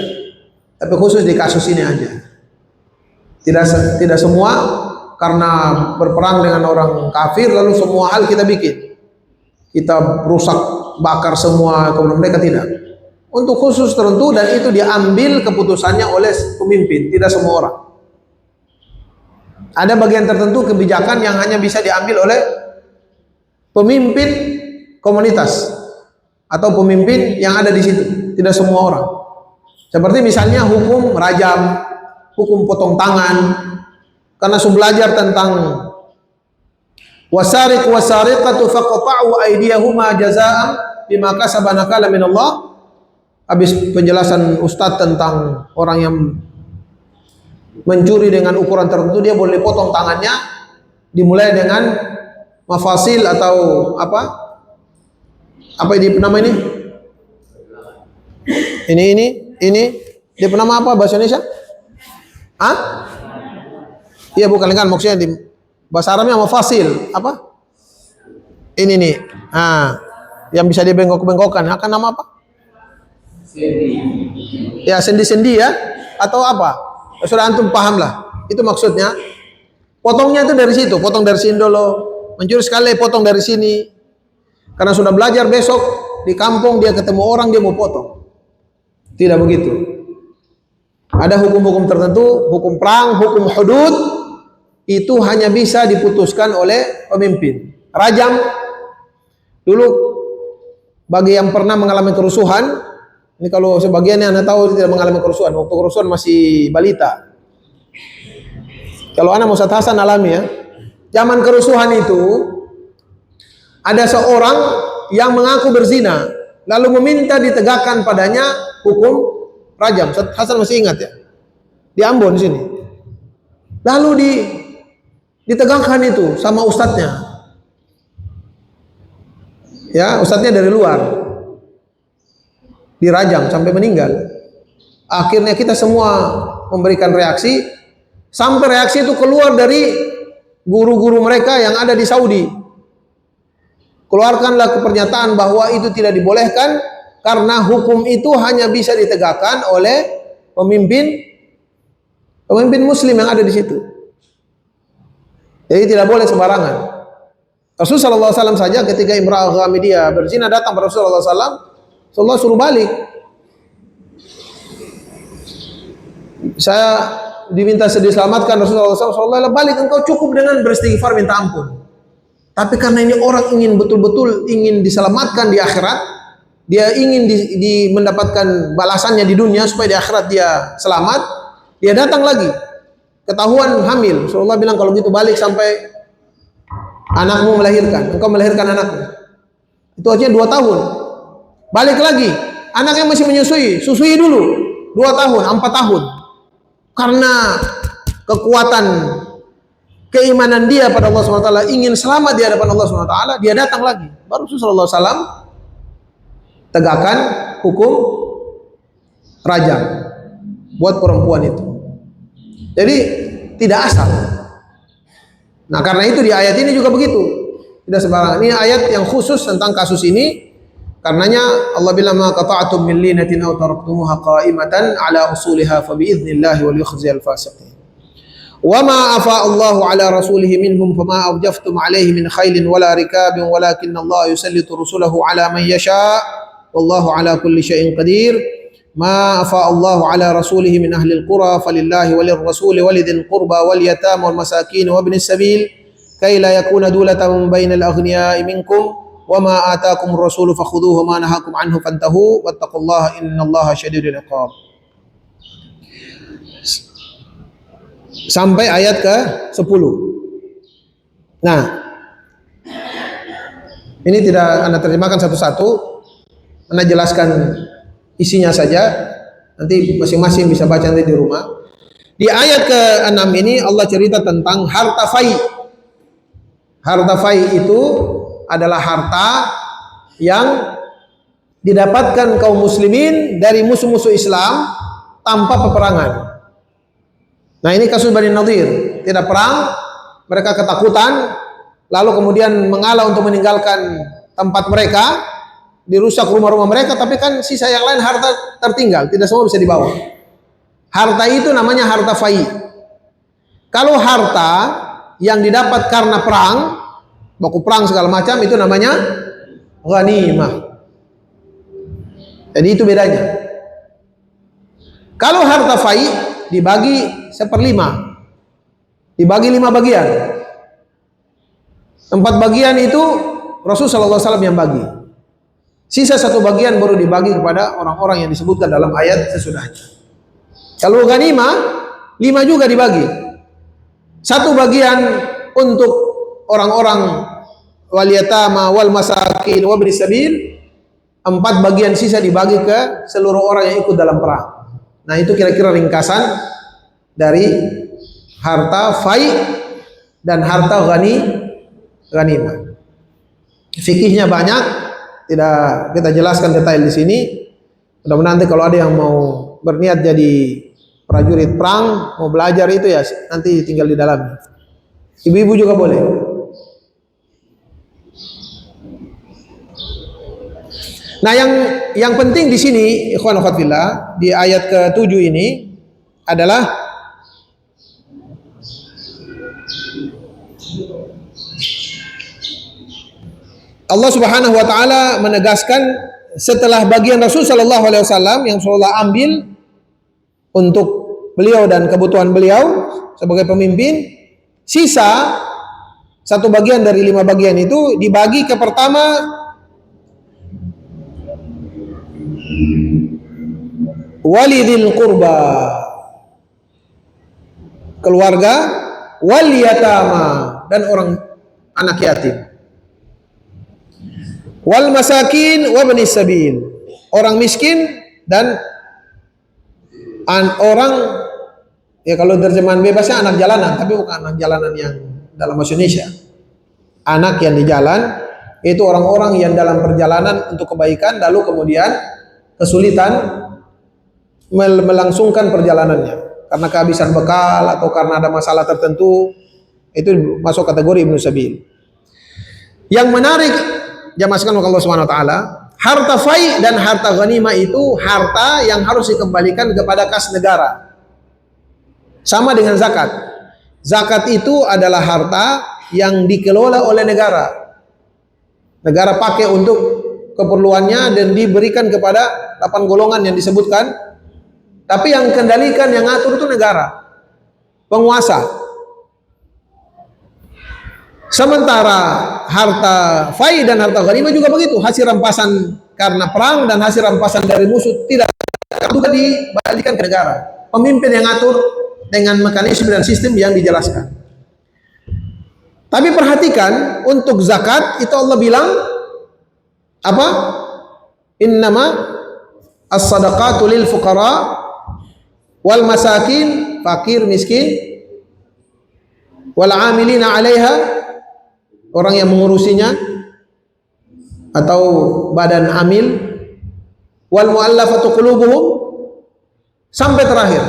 Tapi khusus di kasus ini aja. Tidak semua karena berperang dengan orang kafir lalu semua hal kita bikin. Kita rusak, bakar semua kemudian mereka tidak. Untuk khusus tertentu, dan itu diambil keputusannya oleh pemimpin, tidak semua orang. Ada bagian tertentu kebijakan yang hanya bisa diambil oleh pemimpin komunitas atau pemimpin yang ada di situ, tidak semua orang. Seperti misalnya hukum rajam, hukum potong tangan, karena sudah belajar tentang wasariq wasariqatu faqta'u aydiyahuma jazaa'an bima kasaba nakala min Allah. Habis penjelasan Ustadz tentang orang yang mencuri dengan ukuran tertentu, dia boleh potong tangannya, dimulai dengan mafasil atau apa nama ini? Ini dia nama apa bahasa Indonesia? Iya, bukan kan, maksudnya di bahasa Arabnya mafasil apa? Ini nih. Yang bisa dibengkok-bengkokkan, akan nama apa? Ya, sendi-sendi ya, atau apa? Sudah antum paham lah. Itu maksudnya. Potongnya itu dari situ, potong dari sini dulu. Mencuri sekali, potong dari sini. Karena sudah belajar, besok di kampung dia ketemu orang, dia mau potong. Tidak begitu. Ada hukum-hukum tertentu, hukum perang, hukum hudud, itu hanya bisa diputuskan oleh pemimpin. Rajam, dulu bagi yang pernah mengalami kerusuhan, ini kalau sebagiannya Anda tahu tidak mengalami kerusuhan, waktu kerusuhan masih balita. Kalau Anda Ustaz Hasan alami ya, zaman kerusuhan itu ada seorang yang mengaku berzina, lalu meminta ditegakkan padanya hukum rajam. Ustaz Hasan masih ingat ya? di Ambon sini. Lalu ditegakkan itu sama ustadznya. Ya, ustadznya dari luar. Dirajam sampai meninggal. Akhirnya kita semua memberikan reaksi, sampai reaksi itu keluar dari guru-guru mereka yang ada di Saudi. Keluarkanlah pernyataan bahwa itu tidak dibolehkan karena hukum itu hanya bisa ditegakkan oleh pemimpin muslim yang ada di situ. Jadi tidak boleh sembarangan. Rasulullah SAW saja ketika Imra'ah Ghamidiyah berzina datang kepada Rasulullah SAW, Rasulullah suruh balik. Saya diminta diselamatkan Rasulullah SAW, balik, engkau cukup dengan beristighfar minta ampun. Tapi karena ini orang ingin betul-betul ingin diselamatkan di akhirat, dia ingin mendapatkan balasannya di dunia supaya di akhirat dia selamat, dia datang lagi. Ketahuan hamil. Rasulullah bilang kalau gitu balik sampai anakmu melahirkan, engkau melahirkan anakmu. Itu aja 2 tahun. Balik lagi, anaknya masih menyusui, susui dulu 2 tahun, 4 tahun. Karena kekuatan keimanan dia pada Allah SWT, ingin selamat di hadapan Allah SWT, dia datang lagi. Baru Rasulullah SAW tegakkan hukum rajam buat perempuan itu. Jadi tidak asal. Nah karena itu di ayat ini juga begitu, tidak sembarangan. Ini ayat yang khusus tentang kasus ini. Karenanya Allah bilang ma qata'tum min linatin aw taraktumuha qa'imatan ala usuliha fa bi idznillah wal yukhzil fasiqin. Wa ma afa Allahu ala rasulih minhum fama awjaftum alaihi min khailin wala rikabin walakin Allah yusallitu rusulahu ala man yasha wallahu ala kulli syai'in qadir. Ma afa Allahu ala rasulih min ahli al-qura falillahi walir rasuli walidhil qurba wal yatama wal masakin wa ibnis sabil kay la yakuna dulatan bainal aghniya'i minkum. Wa ma ataakum rasulu fakhudhuhu ma nahakum anhu fantahu wattaqullaha innallaha syadidul iqab. Sampai ayat ke-10. Nah, ini tidak Anda terjemahkan satu-satu, Anda jelaskan isinya saja. Nanti masing-masing bisa baca nanti di rumah. Di ayat ke-6 ini Allah cerita tentang harta fai. Harta fai itu adalah harta yang didapatkan kaum muslimin dari musuh-musuh Islam tanpa peperangan. Nah ini kasus Bani Nadir, tidak perang, mereka ketakutan, lalu kemudian mengalah untuk meninggalkan tempat mereka, dirusak rumah-rumah mereka, tapi kan sisa yang lain harta tertinggal, tidak semua bisa dibawa. Harta itu namanya harta fai. Kalau harta yang didapat karena perang, baku perang segala macam, itu namanya ghanimah. Jadi itu bedanya. Kalau harta fai dibagi 1/5, dibagi 5 bagian. 4 bagian itu Rasulullah SAW yang bagi. Sisa 1 bagian baru dibagi kepada orang-orang yang disebutkan dalam ayat sesudahnya. Kalau ghanimah 5 juga dibagi. 1 bagian untuk orang-orang wal yatama wal masakin wa ibnis sabil, 4 bagian sisa dibagi ke seluruh orang yang ikut dalam perang. Nah itu kira-kira ringkasan dari harta fai dan harta ghanimah. Fikihnya banyak, tidak kita jelaskan detail di sini. Mudah-mudahan nanti kalau ada yang mau berniat jadi prajurit perang, mau belajar itu ya nanti tinggal di dalamnya. Ibu-ibu juga boleh. Nah, yang penting di sini, ikhwan akhwat fillah, di ayat ke-7 ini adalah Allah Subhanahu wa taala menegaskan setelah bagian Rasul sallallahu alaihi wasallam yang Rasulullah ambil untuk beliau dan kebutuhan beliau sebagai pemimpin, sisa 1 bagian dari 5 bagian itu dibagi ke pertama walidil qurba, keluarga, wal yatama, dan orang anak yatim, wal masakin wa ibnis sabil, orang miskin dan orang Ya kalau terjemahan bebasnya anak jalanan, tapi bukan anak jalanan yang dalam bahasa Indonesia. Anak yang di jalan itu orang-orang yang dalam perjalanan untuk kebaikan lalu kemudian kesulitan melangsungkan perjalanannya karena kehabisan bekal atau karena ada masalah tertentu, itu masuk kategori ibnu sabil. Yang menarik jamaah sekalian Allah Subhanahu wa taala, harta fai dan harta ghanimah itu harta yang harus dikembalikan kepada kas negara. Sama dengan zakat. Zakat itu adalah harta yang dikelola oleh negara. Negara pakai untuk keperluannya dan diberikan kepada 8 golongan yang disebutkan. Tapi yang kendalikan, yang ngatur itu negara, penguasa. Sementara harta fai dan harta ghanimah juga begitu, hasil rampasan karena perang dan hasil rampasan dari musuh tidak juga dibalikan ke negara. Pemimpin yang ngatur dengan mekanisme dan sistem yang dijelaskan. Tapi perhatikan, untuk zakat itu Allah bilang apa? Innama as-sadaqatu lil fuqara wal masakin, fakir miskin, wal amilina 'alaiha, orang yang mengurusinya atau badan amil, wal muallafatu qulubuhum, sampai terakhir.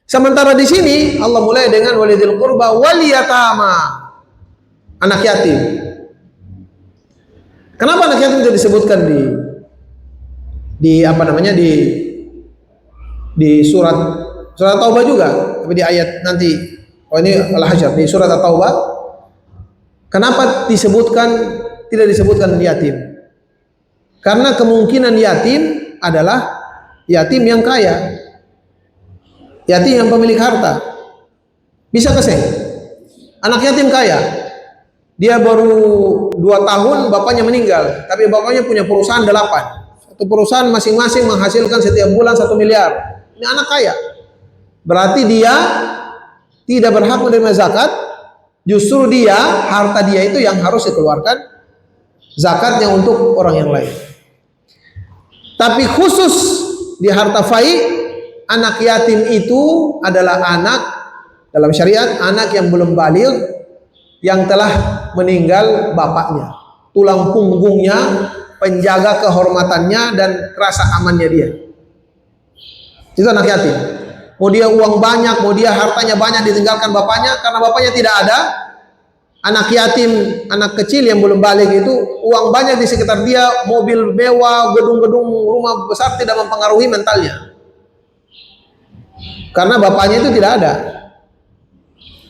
Sementara di sini Allah mulai dengan walidil qurba wal yatama, anak yatim. Kenapa anak yatim itu disebutkan di apa namanya di surat Taubah juga, tapi di ayat nanti, oh ini Al-Hasyr, di surat Taubah. Kenapa tidak disebutkan yatim? Karena kemungkinan yatim adalah yatim yang kaya, yatim yang pemilik harta. Bisa keseng anak yatim kaya, dia baru 2 tahun bapaknya meninggal, tapi bapaknya punya perusahaan 8. Satu perusahaan masing-masing menghasilkan setiap bulan 1 miliar. Ini anak kaya. Berarti dia tidak berhak menerima zakat. Justru dia, harta dia itu yang harus dikeluarkan zakatnya untuk orang yang lain. Tapi khusus di harta fai, anak yatim itu adalah anak dalam syariat, anak yang belum baligh, yang telah meninggal bapaknya, tulang punggungnya, penjaga kehormatannya dan rasa amannya dia. Itu anak yatim. Mau dia uang banyak, mau dia hartanya banyak ditinggalkan bapaknya, karena bapaknya tidak ada. Anak yatim, anak kecil yang belum balik itu, uang banyak di sekitar dia, mobil mewah, gedung-gedung, rumah besar, tidak mempengaruhi mentalnya. Karena bapaknya itu tidak ada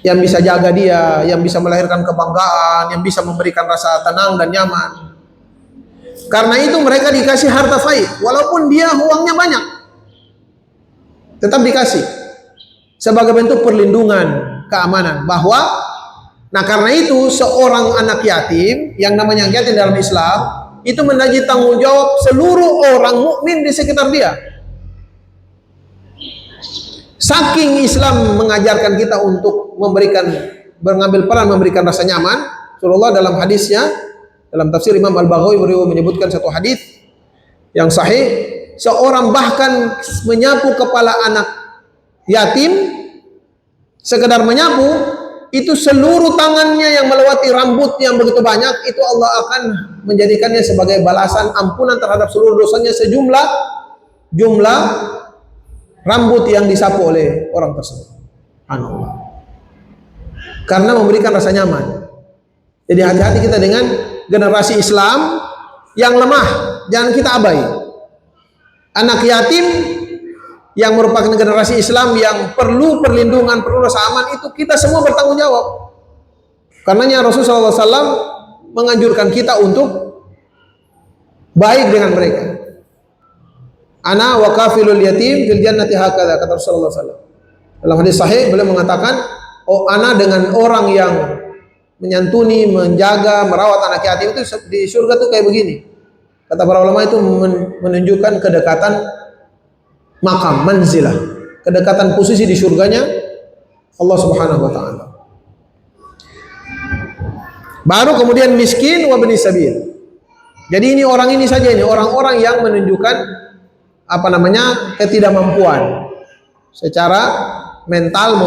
yang bisa jaga dia, yang bisa melahirkan kebanggaan, yang bisa memberikan rasa tenang dan nyaman. Karena itu mereka dikasih harta fai, walaupun dia uangnya banyak, tetap dikasih sebagai bentuk perlindungan, keamanan. Bahwa, nah karena itu seorang anak yatim, yang namanya yatim dalam Islam, itu menjadi tanggung jawab seluruh orang mukmin di sekitar dia. Saking Islam mengajarkan kita untuk mengambil peran memberikan rasa nyaman. Rasulullah dalam hadisnya, dalam tafsir Imam Al-Baghawi beliau menyebutkan satu hadis yang sahih, seorang bahkan menyapu kepala anak yatim, sekedar menyapu, itu seluruh tangannya yang melewati rambut yang begitu banyak, itu Allah akan menjadikannya sebagai balasan ampunan terhadap seluruh dosanya sejumlah rambut yang disapu oleh orang tersebut. Allah. Karena memberikan rasa nyaman. Jadi hati-hati kita dengan generasi Islam yang lemah, jangan kita abai. Anak yatim yang merupakan generasi Islam yang perlu perlindungan, perlu rasa aman, itu kita semua bertanggung jawab. Karenanya Rasulullah SAW menganjurkan kita untuk baik dengan mereka. Ana wa kafilul yatim fil jannati hakadha, kata Rasulullah SAW. Dalam hadis sahih beliau mengatakan, oh ana dengan orang yang menyantuni, menjaga, merawat anak yatim itu di surga tuh kayak begini. Kata para ulama itu menunjukkan kedekatan makam, manzilah, kedekatan posisi di surganya Allah Subhanahu wa taala. Baru kemudian miskin wa bani sabil. Jadi ini orang ini saja, ini orang-orang yang menunjukkan ketidakmampuan secara mental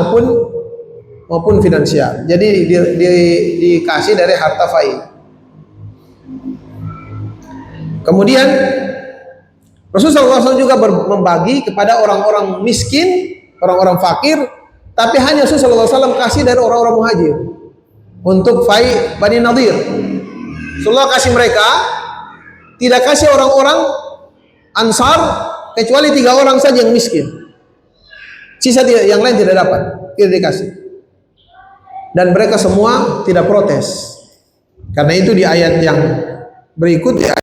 maupun finansial. Jadi dikasih dari harta fai. Kemudian Rasulullah SAW juga membagi kepada orang-orang miskin, orang-orang fakir, tapi hanya Rasulullah SAW kasih dari orang-orang muhajir untuk fai Bani Nadir. Rasulullah kasih mereka, tidak kasih orang-orang Ansar kecuali 3 orang saja yang miskin. Sisa yang lain tidak dapat, tidak dikasih. Dan mereka semua tidak protes. Karena itu di ayat yang berikut ya,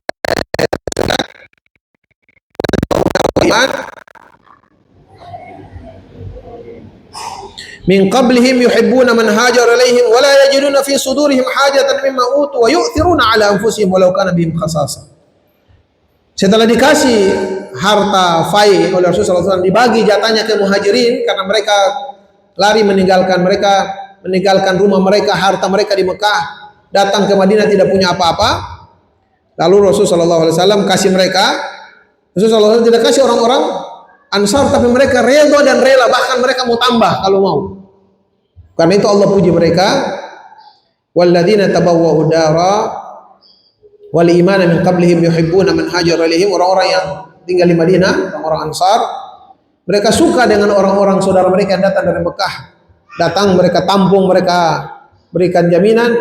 min qablihim yuhibbuna man hajara ilaihim wa la yajiduna fi sudurihim hajatan mimma utu wa yu'thiruna ala anfusihim walau kana bihim khasasah. Setelah dikasih harta fai oleh Rasulullah SAW, dibagi jatahnya ke muhajirin karena mereka lari meninggalkan rumah mereka, harta mereka di Mekah, datang ke Madinah tidak punya apa-apa. Lalu Rasulullah SAW kasih mereka. Rasulullah SAW tidak kasih orang-orang Ansar, tapi mereka redha dan rela, bahkan mereka mau tambah kalau mau. Karena itu Allah puji mereka, walladzina tabawwa'u dara wal imana min qablihim yuhibbuna man hajara ilaihim, orang-orang yang tinggal di Madinah, orang-orang Ansar, mereka suka dengan orang-orang saudara mereka yang datang dari Mekah. Datang mereka tampung, mereka berikan jaminan.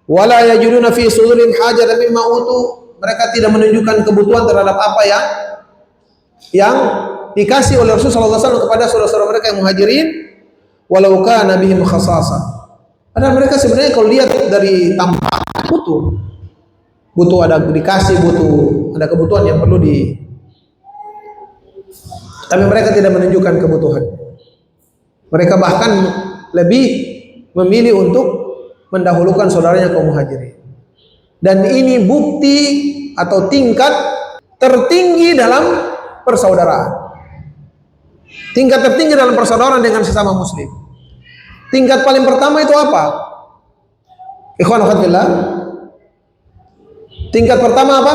Wala yajiduna fi sudurihim hajatan mimma utu, mereka tidak menunjukkan kebutuhan terhadap apa yang dikasih oleh Rasulullah SAW kepada saudara-saudara mereka yang muhajirin, walau kana bihim khasasah. Padahal mereka sebenarnya kalau lihat dari tampak butuh ada dikasih, butuh ada kebutuhan yang perlu tapi mereka tidak menunjukkan kebutuhan. Mereka bahkan lebih memilih untuk mendahulukan saudaranya kaum muhajirin. Dan ini bukti atau tingkat tertinggi dalam persaudaraan. Tingkat tertinggi dalam persaudaraan dengan sesama muslim. Tingkat paling pertama itu apa? Ikhwan akhwatillah. Tingkat pertama apa?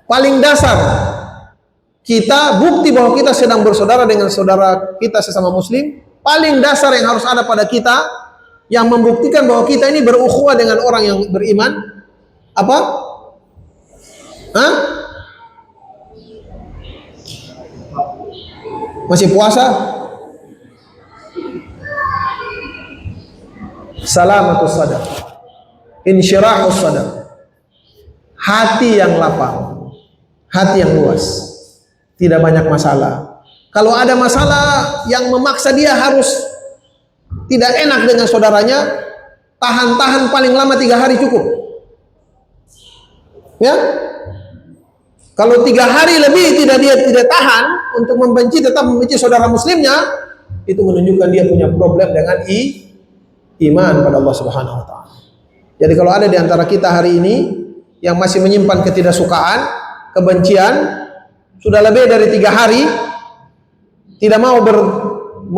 Paling dasar. Kita bukti bahwa kita sedang bersaudara dengan saudara kita sesama muslim. Paling dasar yang harus ada pada kita, yang membuktikan bahwa kita ini berukhuwah dengan orang yang beriman. Apa? Hah? Masih puasa? Salamatus sadar, insyirahus sadar, hati yang lapang, hati yang luas, tidak banyak masalah. Kalau ada masalah yang memaksa dia harus tidak enak dengan saudaranya, tahan paling lama 3 hari cukup. Ya, kalau 3 hari lebih dia tidak tahan untuk tetap membenci saudara muslimnya, itu menunjukkan dia punya problem dengan iman pada Allah Subhanahu wa taala. Jadi kalau ada di antara kita hari ini yang masih menyimpan ketidaksukaan, kebencian, sudah lebih dari 3 hari tidak mau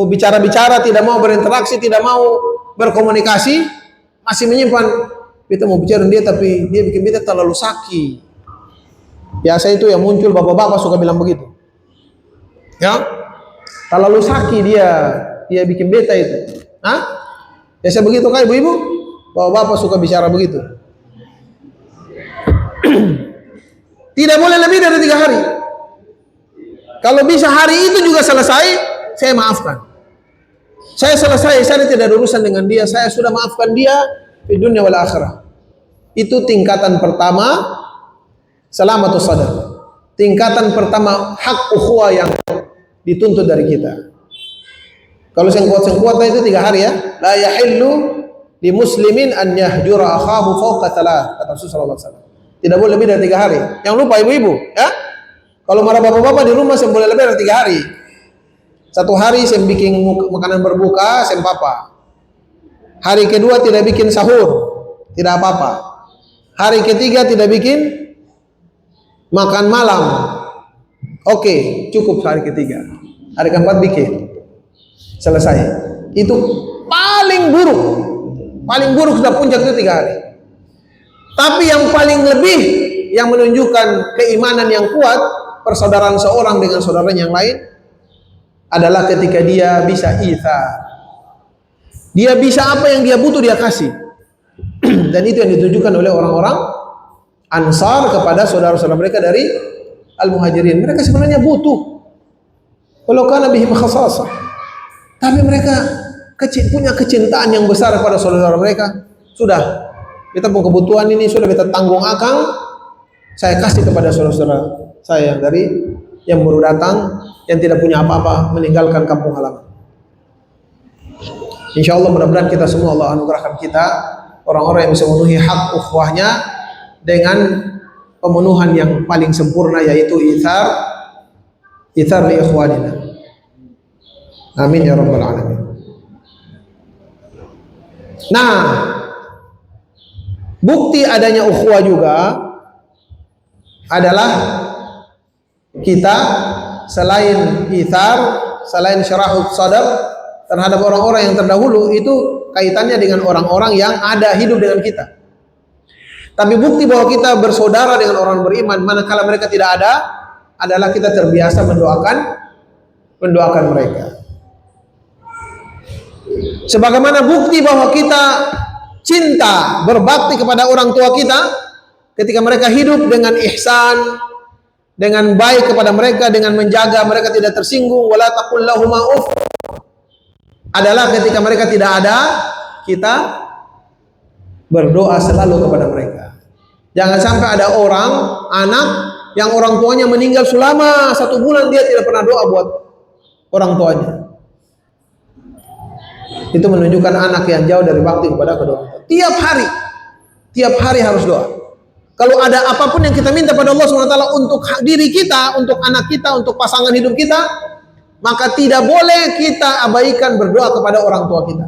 bicara-bicara, tidak mau berinteraksi, tidak mau berkomunikasi, masih menyimpan, kita mau bicara dia tapi dia bikin kita terlalu sakit. Biasa itu yang muncul bapak-bapak suka bilang begitu. Ya, terlalu sakit dia bikin beta itu. Hah? Biasa begitu kan ibu-ibu? Bapak-bapak suka bicara begitu. Tidak boleh lebih dari 3 hari. Kalau bisa hari itu juga selesai, saya maafkan. Saya selesai, saya tidak ada urusan dengan dia, saya sudah maafkan dia di dunia wal akhirah. Itu tingkatan pertama, salamatus sadar. Tingkatan pertama hak ukhuwah yang dituntut dari kita. Kalau sengkuat itu 3 hari ya. La yahillu li muslimin an yahjura akhahu fawqa 3, kata Rasulullah SAW. Tidak boleh lebih dari 3 hari. Yang lupa ibu-ibu, ya. Kalau marah bapak-bapak di rumah saya boleh lebih dari 3 hari. 1 hari saya bikin makanan berbuka, saya papa. Hari kedua tidak bikin sahur, tidak apa-apa. Hari ketiga tidak bikin makan malam. Oke, cukup hari ketiga. Hari keempat bikin. Selesai. Itu paling buruk. Paling buruk sudah puncak itu 3 hari. Tapi yang paling lebih yang menunjukkan keimanan yang kuat, persaudaraan seorang dengan saudaranya yang lain, adalah ketika dia bisa itsar. Dia bisa apa yang dia butuh dia kasih. Dan itu yang ditujukan oleh orang-orang Ansar kepada saudara-saudara mereka dari Al-Muhajirin. Mereka sebenarnya butuh. Walau kana bihim khasasah. Tapi mereka punya kecintaan yang besar kepada saudara mereka. Sudah, kita pun kebutuhan ini sudah kita tanggung akang, saya kasih kepada saudara-saudara saya yang baru datang, yang tidak punya apa-apa, meninggalkan kampung halaman. Insya Allah mudah-mudahan kita semua Allah anugerahkan kita orang-orang yang bisa memenuhi hak ukhuwahnya dengan pemenuhan yang paling sempurna, yaitu itsar li ikhwanina. Amin ya rabbal alamin. Nah, bukti adanya ukhuwah juga adalah kita selain itsar, selain syarahut sadar terhadap orang-orang yang terdahulu, itu kaitannya dengan orang-orang yang ada hidup dengan kita. Tapi bukti bahwa kita bersaudara dengan orang beriman manakala mereka tidak ada adalah kita terbiasa mendoakan mereka. Sebagaimana bukti bahwa kita cinta berbakti kepada orang tua kita ketika mereka hidup dengan ihsan, dengan baik kepada mereka, dengan menjaga mereka tidak tersinggung, wala taqul lahum uff, adalah ketika mereka tidak ada, kita berdoa selalu kepada mereka. Jangan sampai ada anak yang orang tuanya meninggal selama 1 bulan dia tidak pernah doa buat orang tuanya. Itu menunjukkan anak yang jauh dari bakti kepada kedua orang tua. Tiap hari harus doa. Kalau ada apapun yang kita minta pada Allah SWT untuk diri kita, untuk anak kita, untuk pasangan hidup kita, maka tidak boleh kita abaikan berdoa kepada orang tua kita.